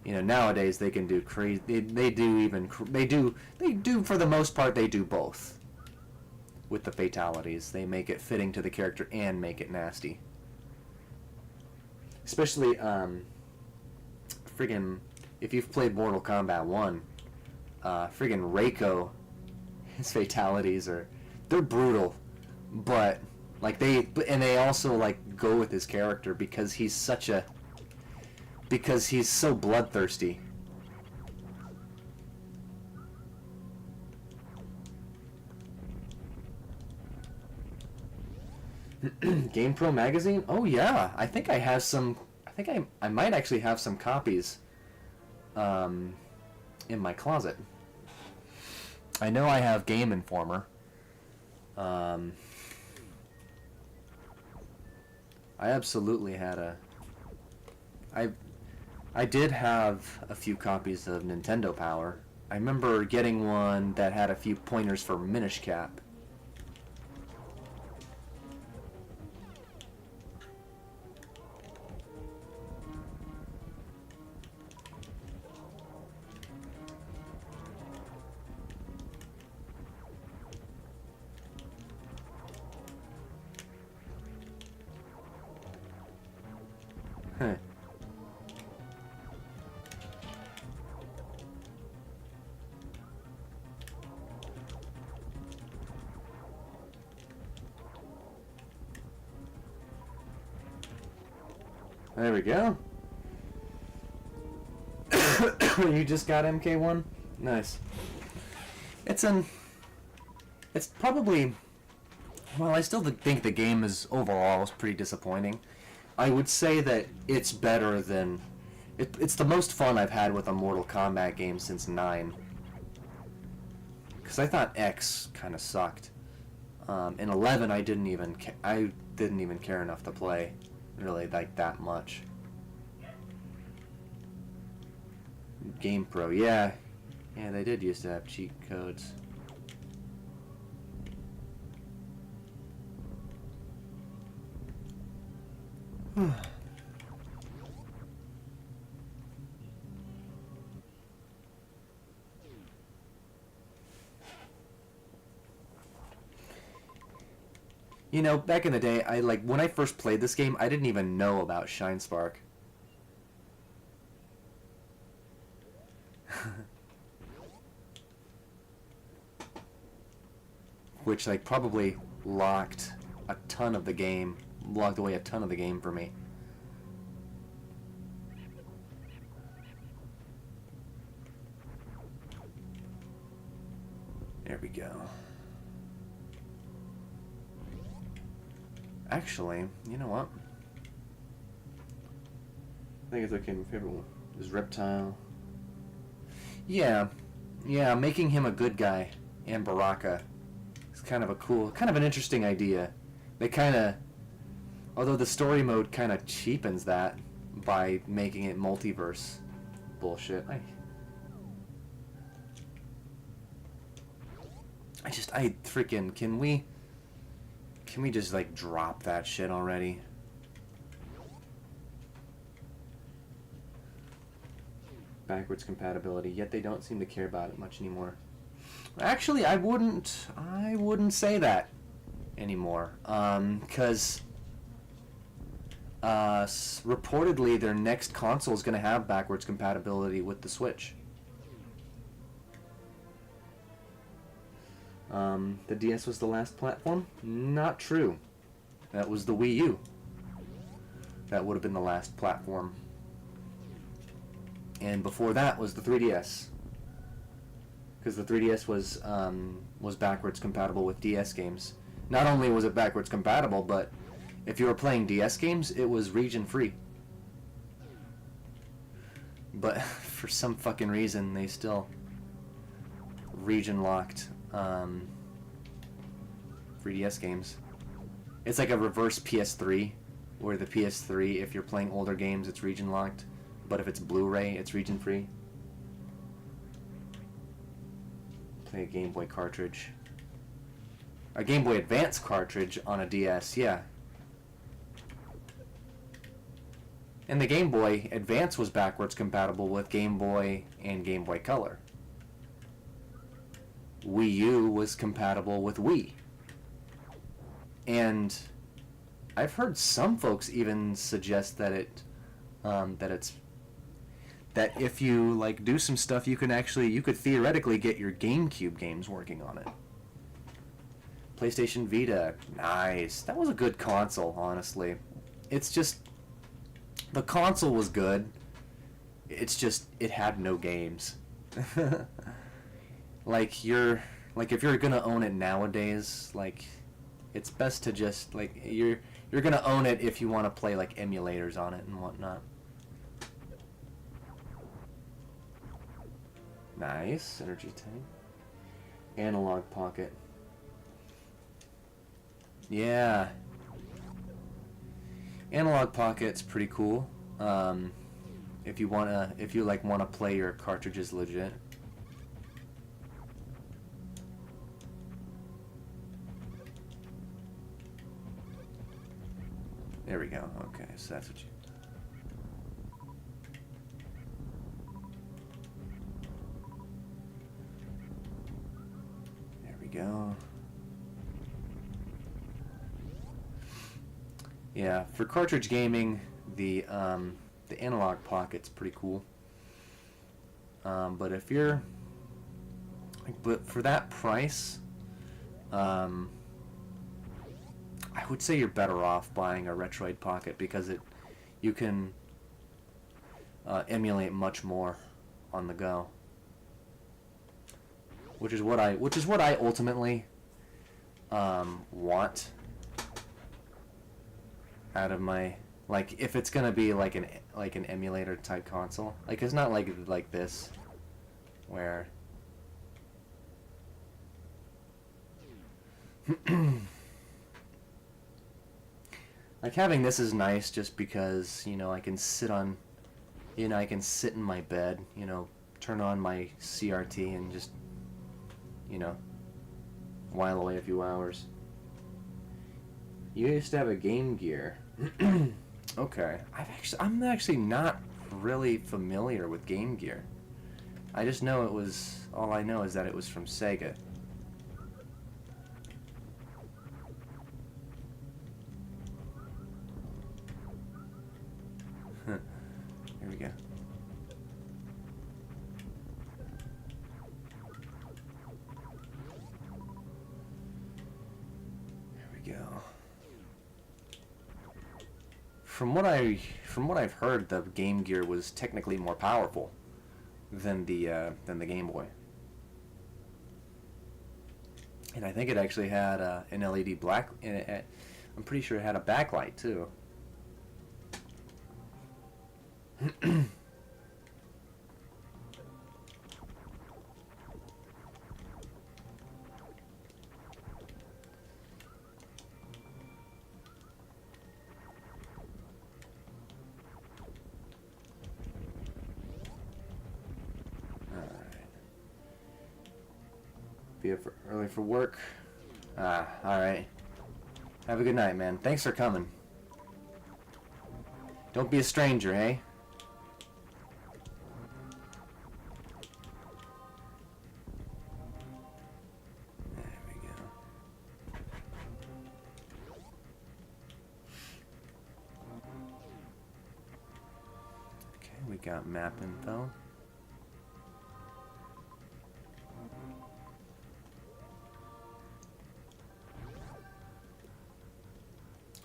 Nowadays they can do crazy. They do for the most part. They do both. With the fatalities, they make it fitting to the character and make it nasty. Especially, friggin' if you've played Mortal Kombat 1, friggin' Reiko, his fatalities they're brutal, but they also go with his character because he's so bloodthirsty. GamePro magazine? Oh yeah, I think I have some. I think I might actually have some copies in my closet. I know I have Game Informer. I absolutely had I did have a few copies of Nintendo Power. I remember getting one that had a few pointers for Minish Cap. Huh. There we go. You just got MK1? Nice. It's probably, well, I still think the game is overall is pretty disappointing. I would say that it's better than, it's the most fun I've had with a Mortal Kombat game since 9. Because I thought X kind of sucked. In 11, I didn't even care enough to play, really, like that much. GamePro, yeah, they did used to have cheat codes. You know, back in the day, when I first played this game, I didn't even know about Shine Spark. Which, like, probably locked away a ton of the game for me. There we go. Actually, you know what? I think it's okay. My favorite one is Reptile. Yeah, making him a good guy and Baraka is kind of an interesting idea. They although the story mode kind of cheapens that by making it multiverse bullshit. Can we just, like, drop that shit already? Backwards compatibility, yet they don't seem to care about it much anymore. Actually, I wouldn't say that anymore. 'Cause reportedly their next console is going to have backwards compatibility with the Switch. The DS was the last platform? Not true. That was the Wii U. That would have been the last platform. And before that was the 3DS. Because the 3DS was backwards compatible with DS games. Not only was it backwards compatible, but if you were playing DS games, it was region free. But for some fucking reason, they still region locked 3DS games. It's like a reverse PS3, where the PS3, if you're playing older games, it's region locked, but if it's Blu-ray, it's region free. Play a Game Boy cartridge. A Game Boy Advance cartridge on a DS, yeah. And the Game Boy Advance was backwards compatible with Game Boy and Game Boy Color. Wii U was compatible with Wii. And I've heard some folks even suggest that that if you, like, do some stuff, you could theoretically get your GameCube games working on it. PlayStation Vita, nice. That was a good console, honestly. It's just, the console was good. It's just, it had no games. Like, if you're gonna own it nowadays, like, it's best to just, like, you're gonna own it if you want to play, like, emulators on it and whatnot. Nice. Energy tank. Analog pocket. Yeah. Analog pocket's pretty cool. If you wanna play your cartridges legit. There we go. Okay, so that's what you... There we go. Yeah, for cartridge gaming, the analog pocket's pretty cool. But if you're, but for that price, I would say you're better off buying a Retroid Pocket because you can emulate much more on the go, which is what I ultimately want out of my, like, if it's gonna be like an emulator type console. Like, it's not like this where like having this is nice just because, you know, I can sit in my bed, you know, turn on my CRT and just, you know, while away a few hours. You used to have a Game Gear. Okay. I'm actually not really familiar with Game Gear. I just know all I know is that it was from Sega. Here we go. Here we go. From what I've heard, the Game Gear was technically more powerful than the Game Boy. And I think it actually had an LED black. I'm pretty sure it had a backlight too. Be up early for work. Alright. Have a good night, man. Thanks for coming. Don't be a stranger, eh? There we go. Okay, we got map info.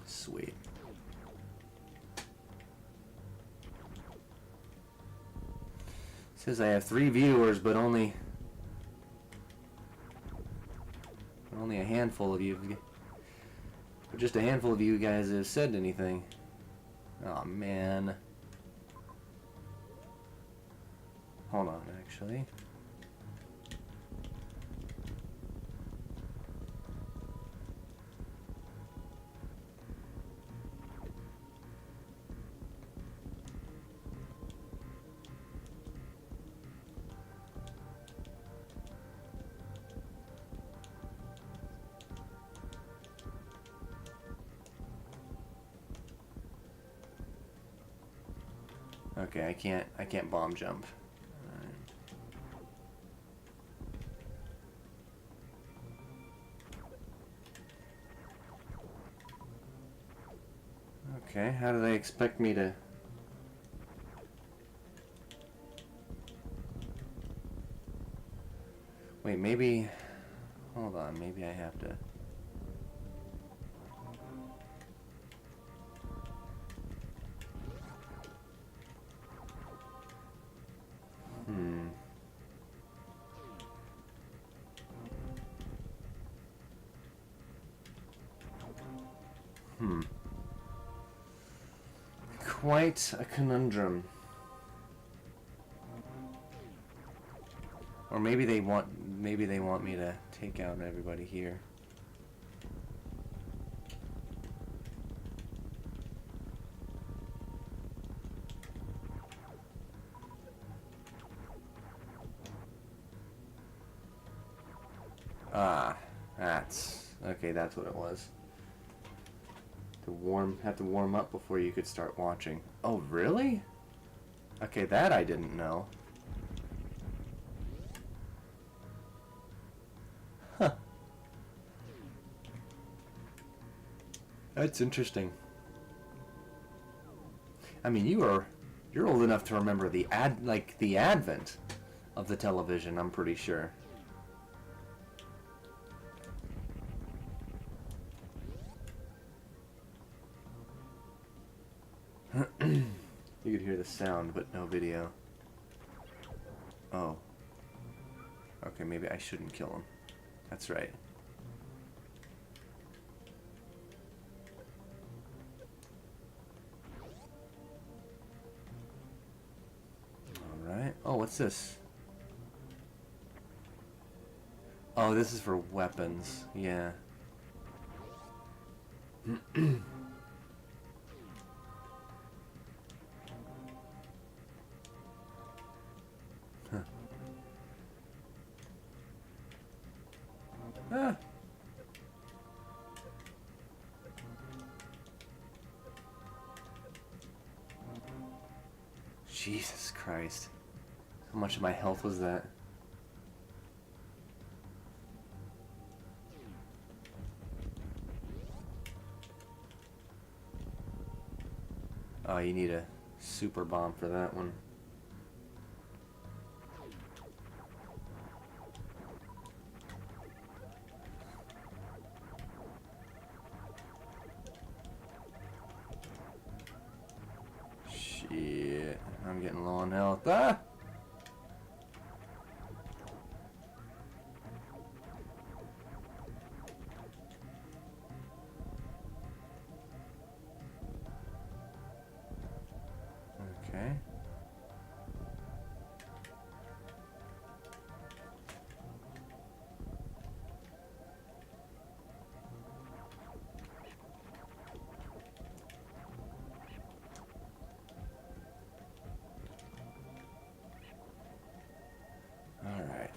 Sweet. Says I have 3 viewers, but only a handful of you, but just a handful of you guys have said anything. Oh man. Hold on, actually. Okay, I can't bomb jump. Okay, how do they expect me to... Wait, maybe... Hold on, maybe I have to... Quite a conundrum. Or maybe they want me to take out everybody here. Ah, that's what it was. Have to warm up before you could start watching. Oh, really? Okay, that I didn't know. Huh. That's interesting. I mean, you're old enough to remember the advent of the television, I'm pretty sure. You could hear the sound, but no video. Oh. Okay, maybe I shouldn't kill him. That's right. Alright. Oh, what's this? Oh, this is for weapons. Yeah. Huh. Ah. Jesus Christ. How much of my health was that? Oh, you need a super bomb for that one. Shit. I'm getting low on health. Ah! Okay. All right.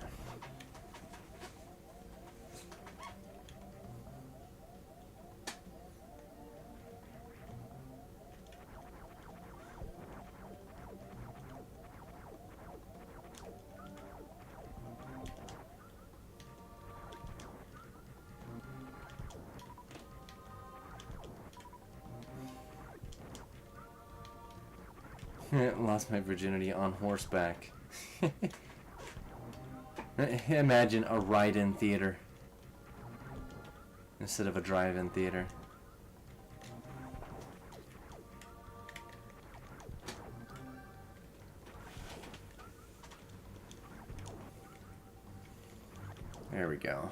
Lost my virginity on horseback. Imagine a ride-in theater instead of a drive-in theater. There we go.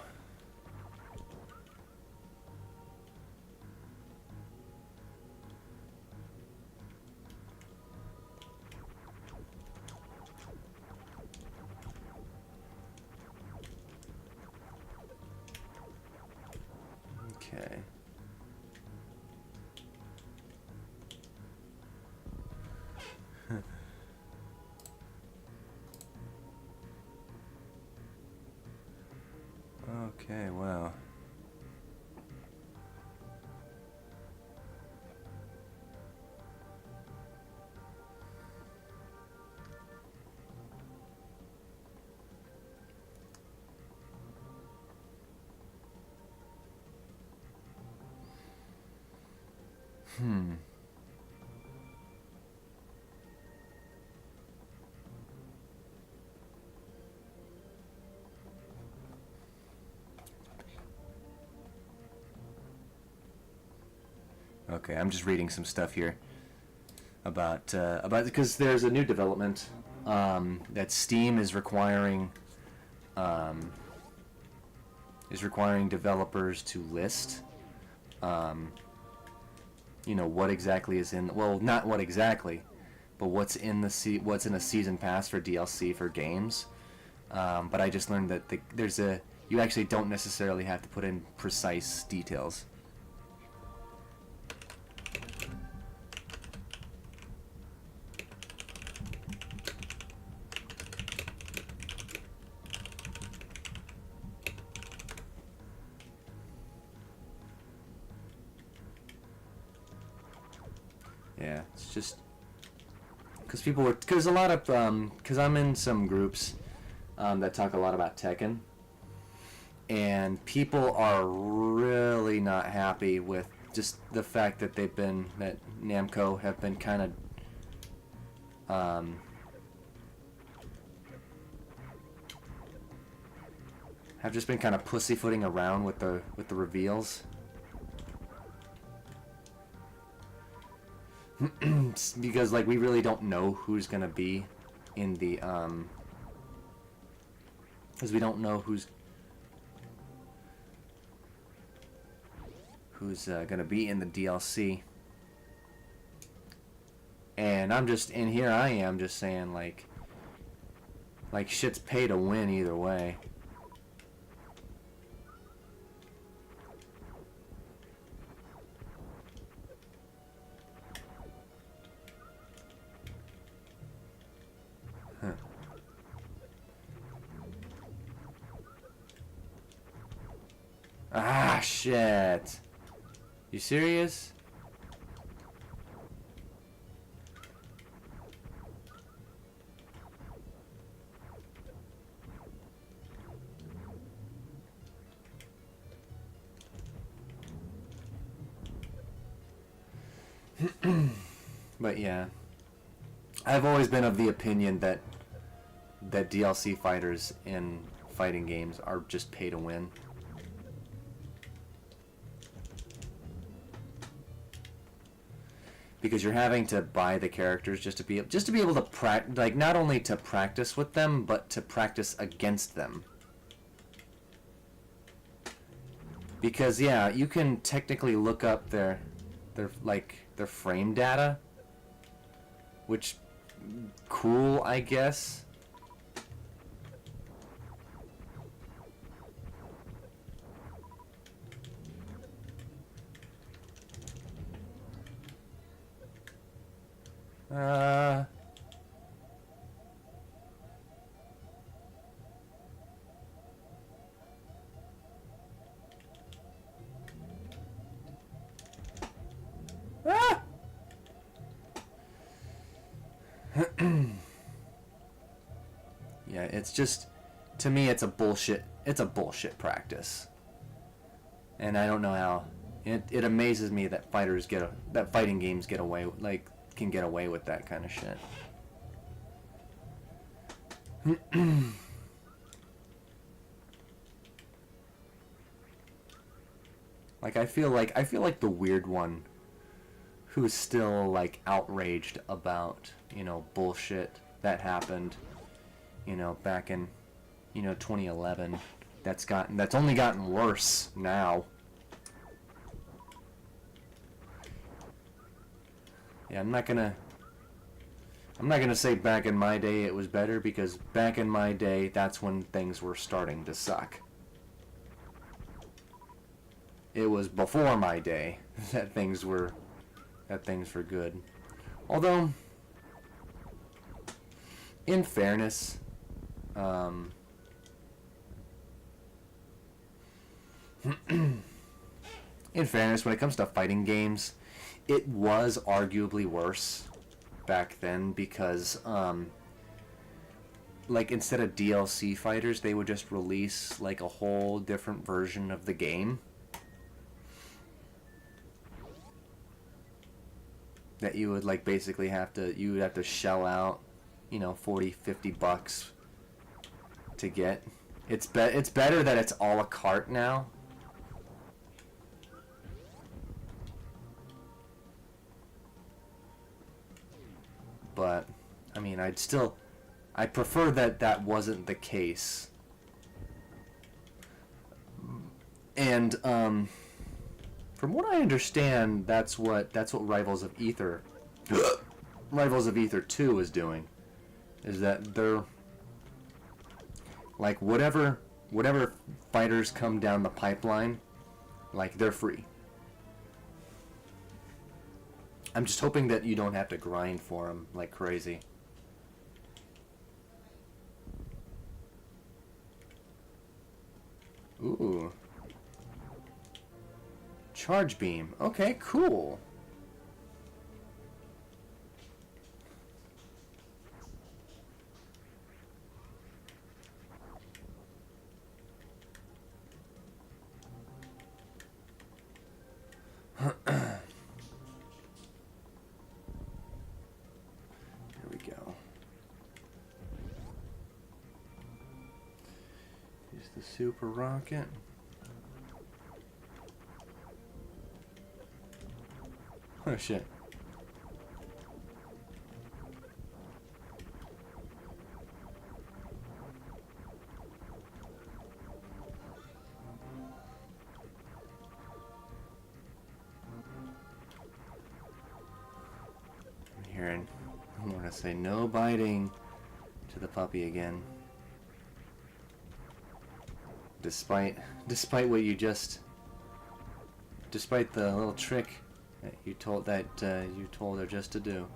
Okay. Okay, wow. Hmm. Okay, I'm just reading some stuff here about because there's a new development that Steam um, is requiring developers to list you know what exactly is in, well, not what exactly, but what's in what's in a season pass for DLC for games. But I just learned that you actually don't necessarily have to put in precise details. Yeah, it's just because a lot of because I'm in some groups that talk a lot about Tekken, and people are really not happy with just the fact that that Namco have been kind of have just been kind of pussyfooting around with the reveals. Because like we really don't know who's gonna be in the because we don't know who's gonna be in the DLC. And I'm just, and here I am just saying like shit's pay to win either way. Huh. Ah, shit. You serious? But yeah, I've always been of the opinion that DLC fighters in fighting games are just pay to win. Because you're having to buy the characters just to be able to like not only to practice with them, but to practice against them. Because yeah, you can technically look up their frame data, which cool, I guess. Yeah, it's just, to me, it's a bullshit practice. And I don't know how. It amazes me that fighting games get away, can get away with that kind of shit. I feel like the weird one who's still like outraged about, bullshit that happened, back in, 2011. That's only gotten worse now. Yeah, I'm not gonna say back in my day it was better, because back in my day that's when things were starting to suck. It was before my day that things were good. Although, in fairness, when it comes to fighting games, it was arguably worse back then, because instead of DLC fighters, they would just release a whole different version of the game that you would basically have to shell out, $40-50 to get. It's better that it's a la carte now. But I mean, I prefer that wasn't the case. And from what I understand, that's what Rivals of Ether 2 is doing. Is that they're whatever fighters come down the pipeline, they're free. I'm just hoping that you don't have to grind for them like crazy. Ooh. Charge beam. Okay, cool. Here we go. the super rocket. Oh shit. I'm hearing, I'm gonna say no biting to the puppy again. Despite what you just, despite the little trick that you told her just to do.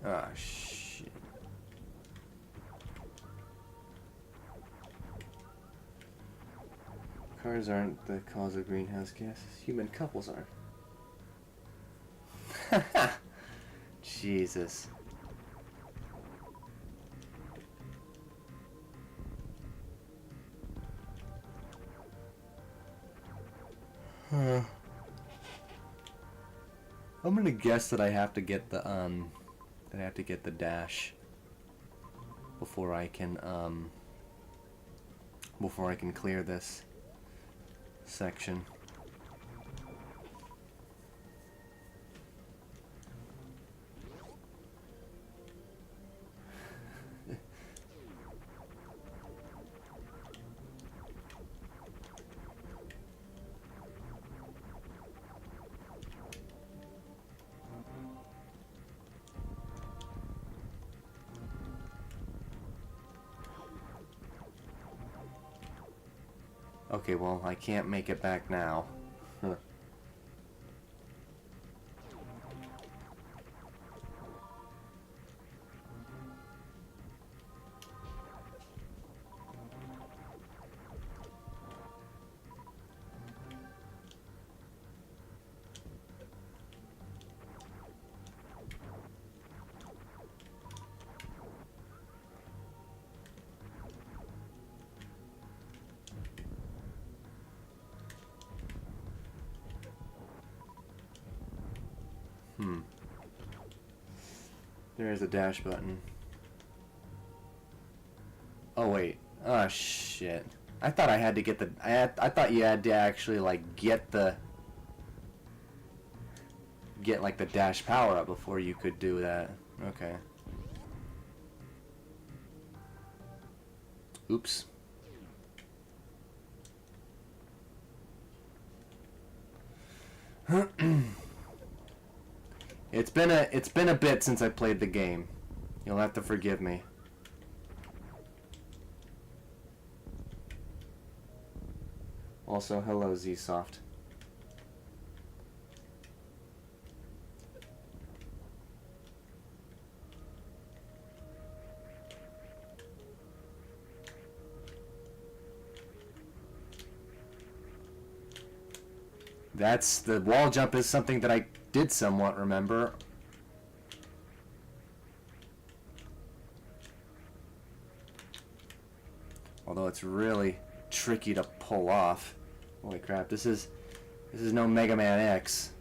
Ah, shit. Cars aren't the cause of greenhouse gases. Human couples are. Jesus. I'm gonna guess that I have to get the dash before I can clear this section. Okay, well, I can't make it back now. Huh. There's a dash button. Oh wait. Oh shit. I thought I had to get the I thought you had to actually like get like the dash power up before you could do that. Okay. Oops. It's been a bit since I played the game. You'll have to forgive me. Also, hello Zsoft. That's the wall jump is something that I did somewhat remember. Although it's really tricky to pull off. Holy crap, this is no Mega Man X.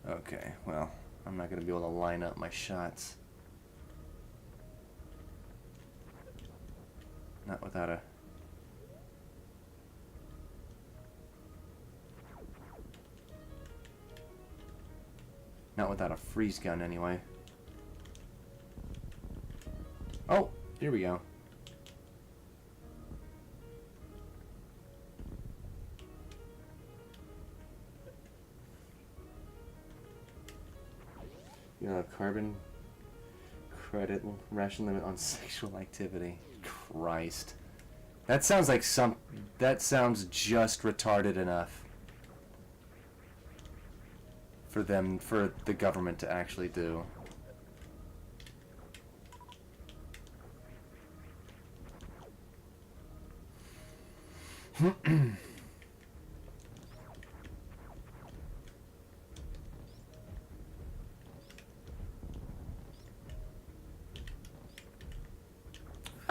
Okay, well, I'm not going to be able to line up my shots. Not without a... Not without a freeze gun, anyway. Oh, here we go. You know, carbon credit ration limit on sexual activity. Christ. That sounds like that sounds just retarded enough for the government to actually do.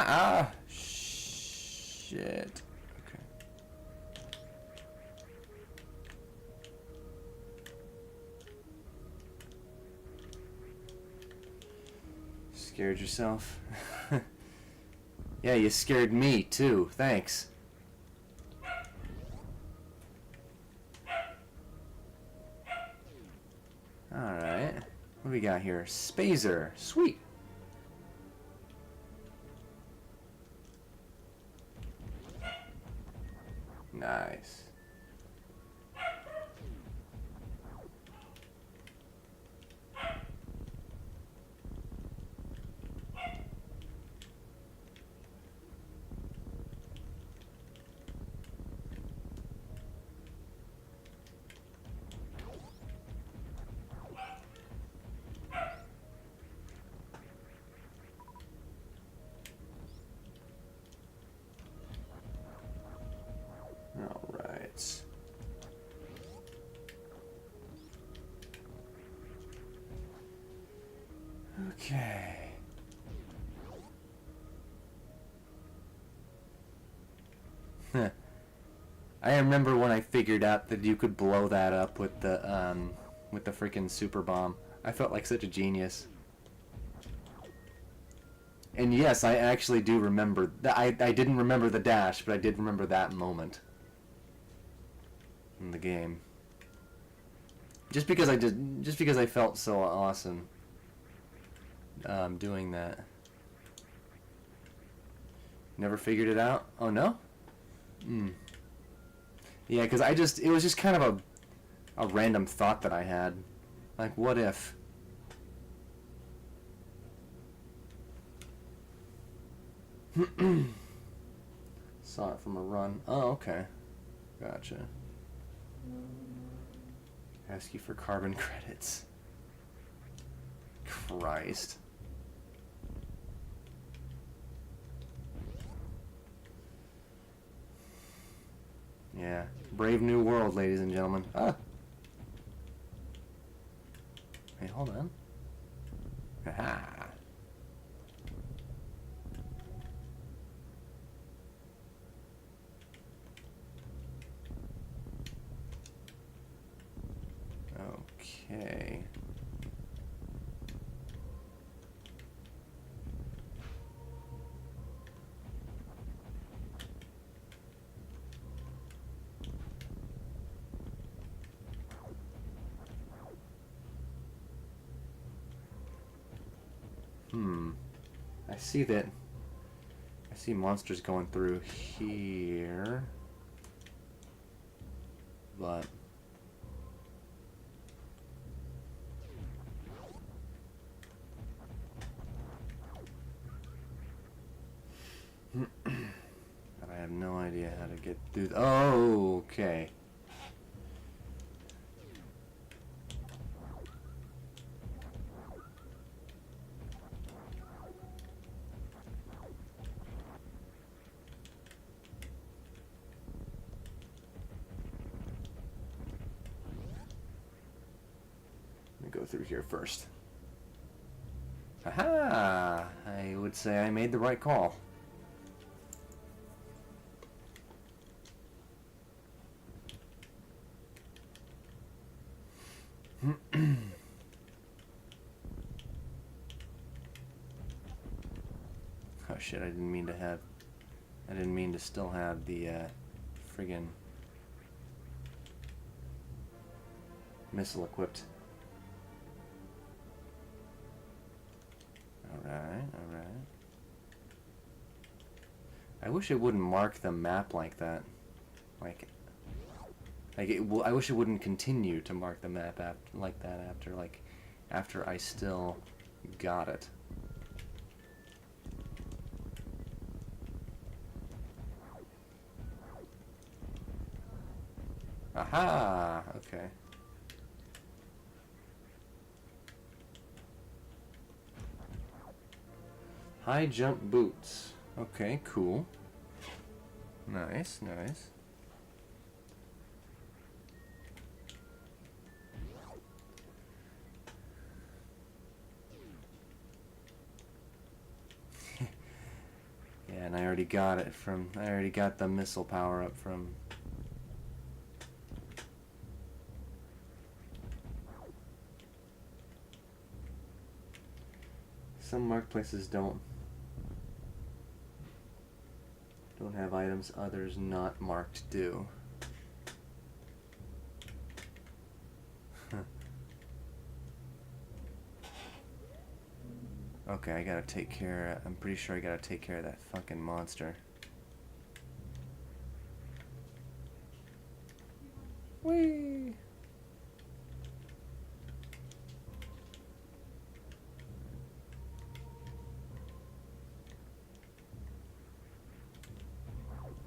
Ah, shit. Okay. Scared yourself? Yeah, you scared me too. Thanks. Alright. What do we got here? Spazer. Sweet. Nice. Alright. Okay. I remember when I figured out that you could blow that up with the freaking super bomb. I felt like such a genius. And yes, I actually do remember that. I didn't remember the dash, but I did remember that moment in the game. Just because I felt so awesome doing that. Never figured it out? Oh no? Yeah, because it was just kind of a random thought that I had. Like, what if? Saw it from a run. Oh, okay. Gotcha. Ask you for carbon credits. Christ. Yeah. Brave new world, ladies and gentlemen. Ah! Hey, hold on. Aha! Okay. I see monsters going through here. But I have no idea how to get through. Oh, okay. Let me go through here first. Aha! I would say I made the right call. Oh shit, I didn't mean to still have the friggin' missile equipped. Alright. I wish it wouldn't mark the map like that. I wish it wouldn't continue to mark the map like that after I still got it. Aha! Okay. High jump boots. Okay, cool. Nice, nice. Yeah, and I already got it from, I already got the missile power up from. Some marketplaces don't have items others not marked do. Okay, I gotta take care. I'm pretty sure I gotta take care of that fucking monster. Whee!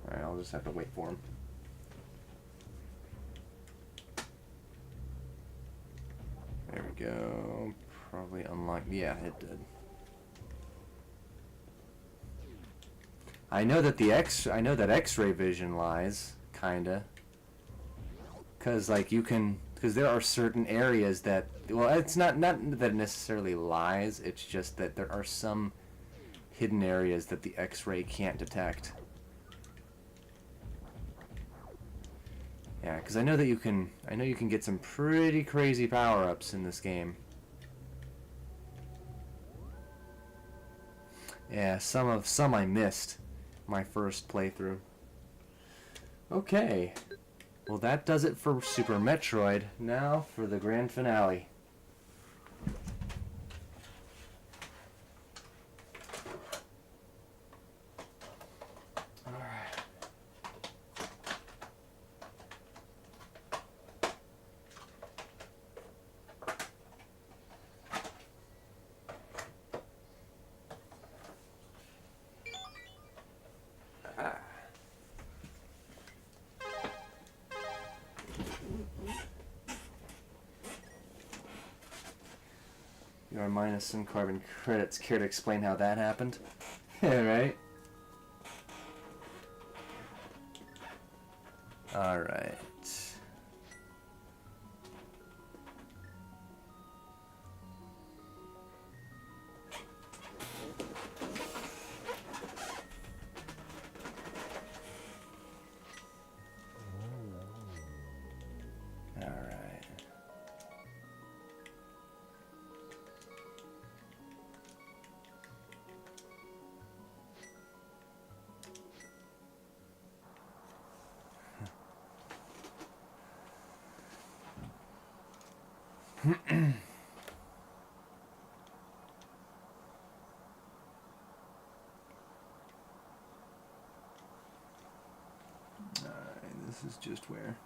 Alright, I'll just have to wait for him. There we go. Probably unlock. Yeah, it did. I know that X-ray vision lies, kinda. Cause like you can, cause there are certain areas that, well, it's not that it necessarily lies. It's just that there are some hidden areas that the X-ray can't detect. Yeah, because I know you can get some pretty crazy power-ups in this game. Yeah, some I missed my first playthrough. Okay. Well, that does it for Super Metroid. Now for the grand finale. You are minus some carbon credits. Care to explain how that happened? Yeah, right? Alright. Alright. Alright, this is just where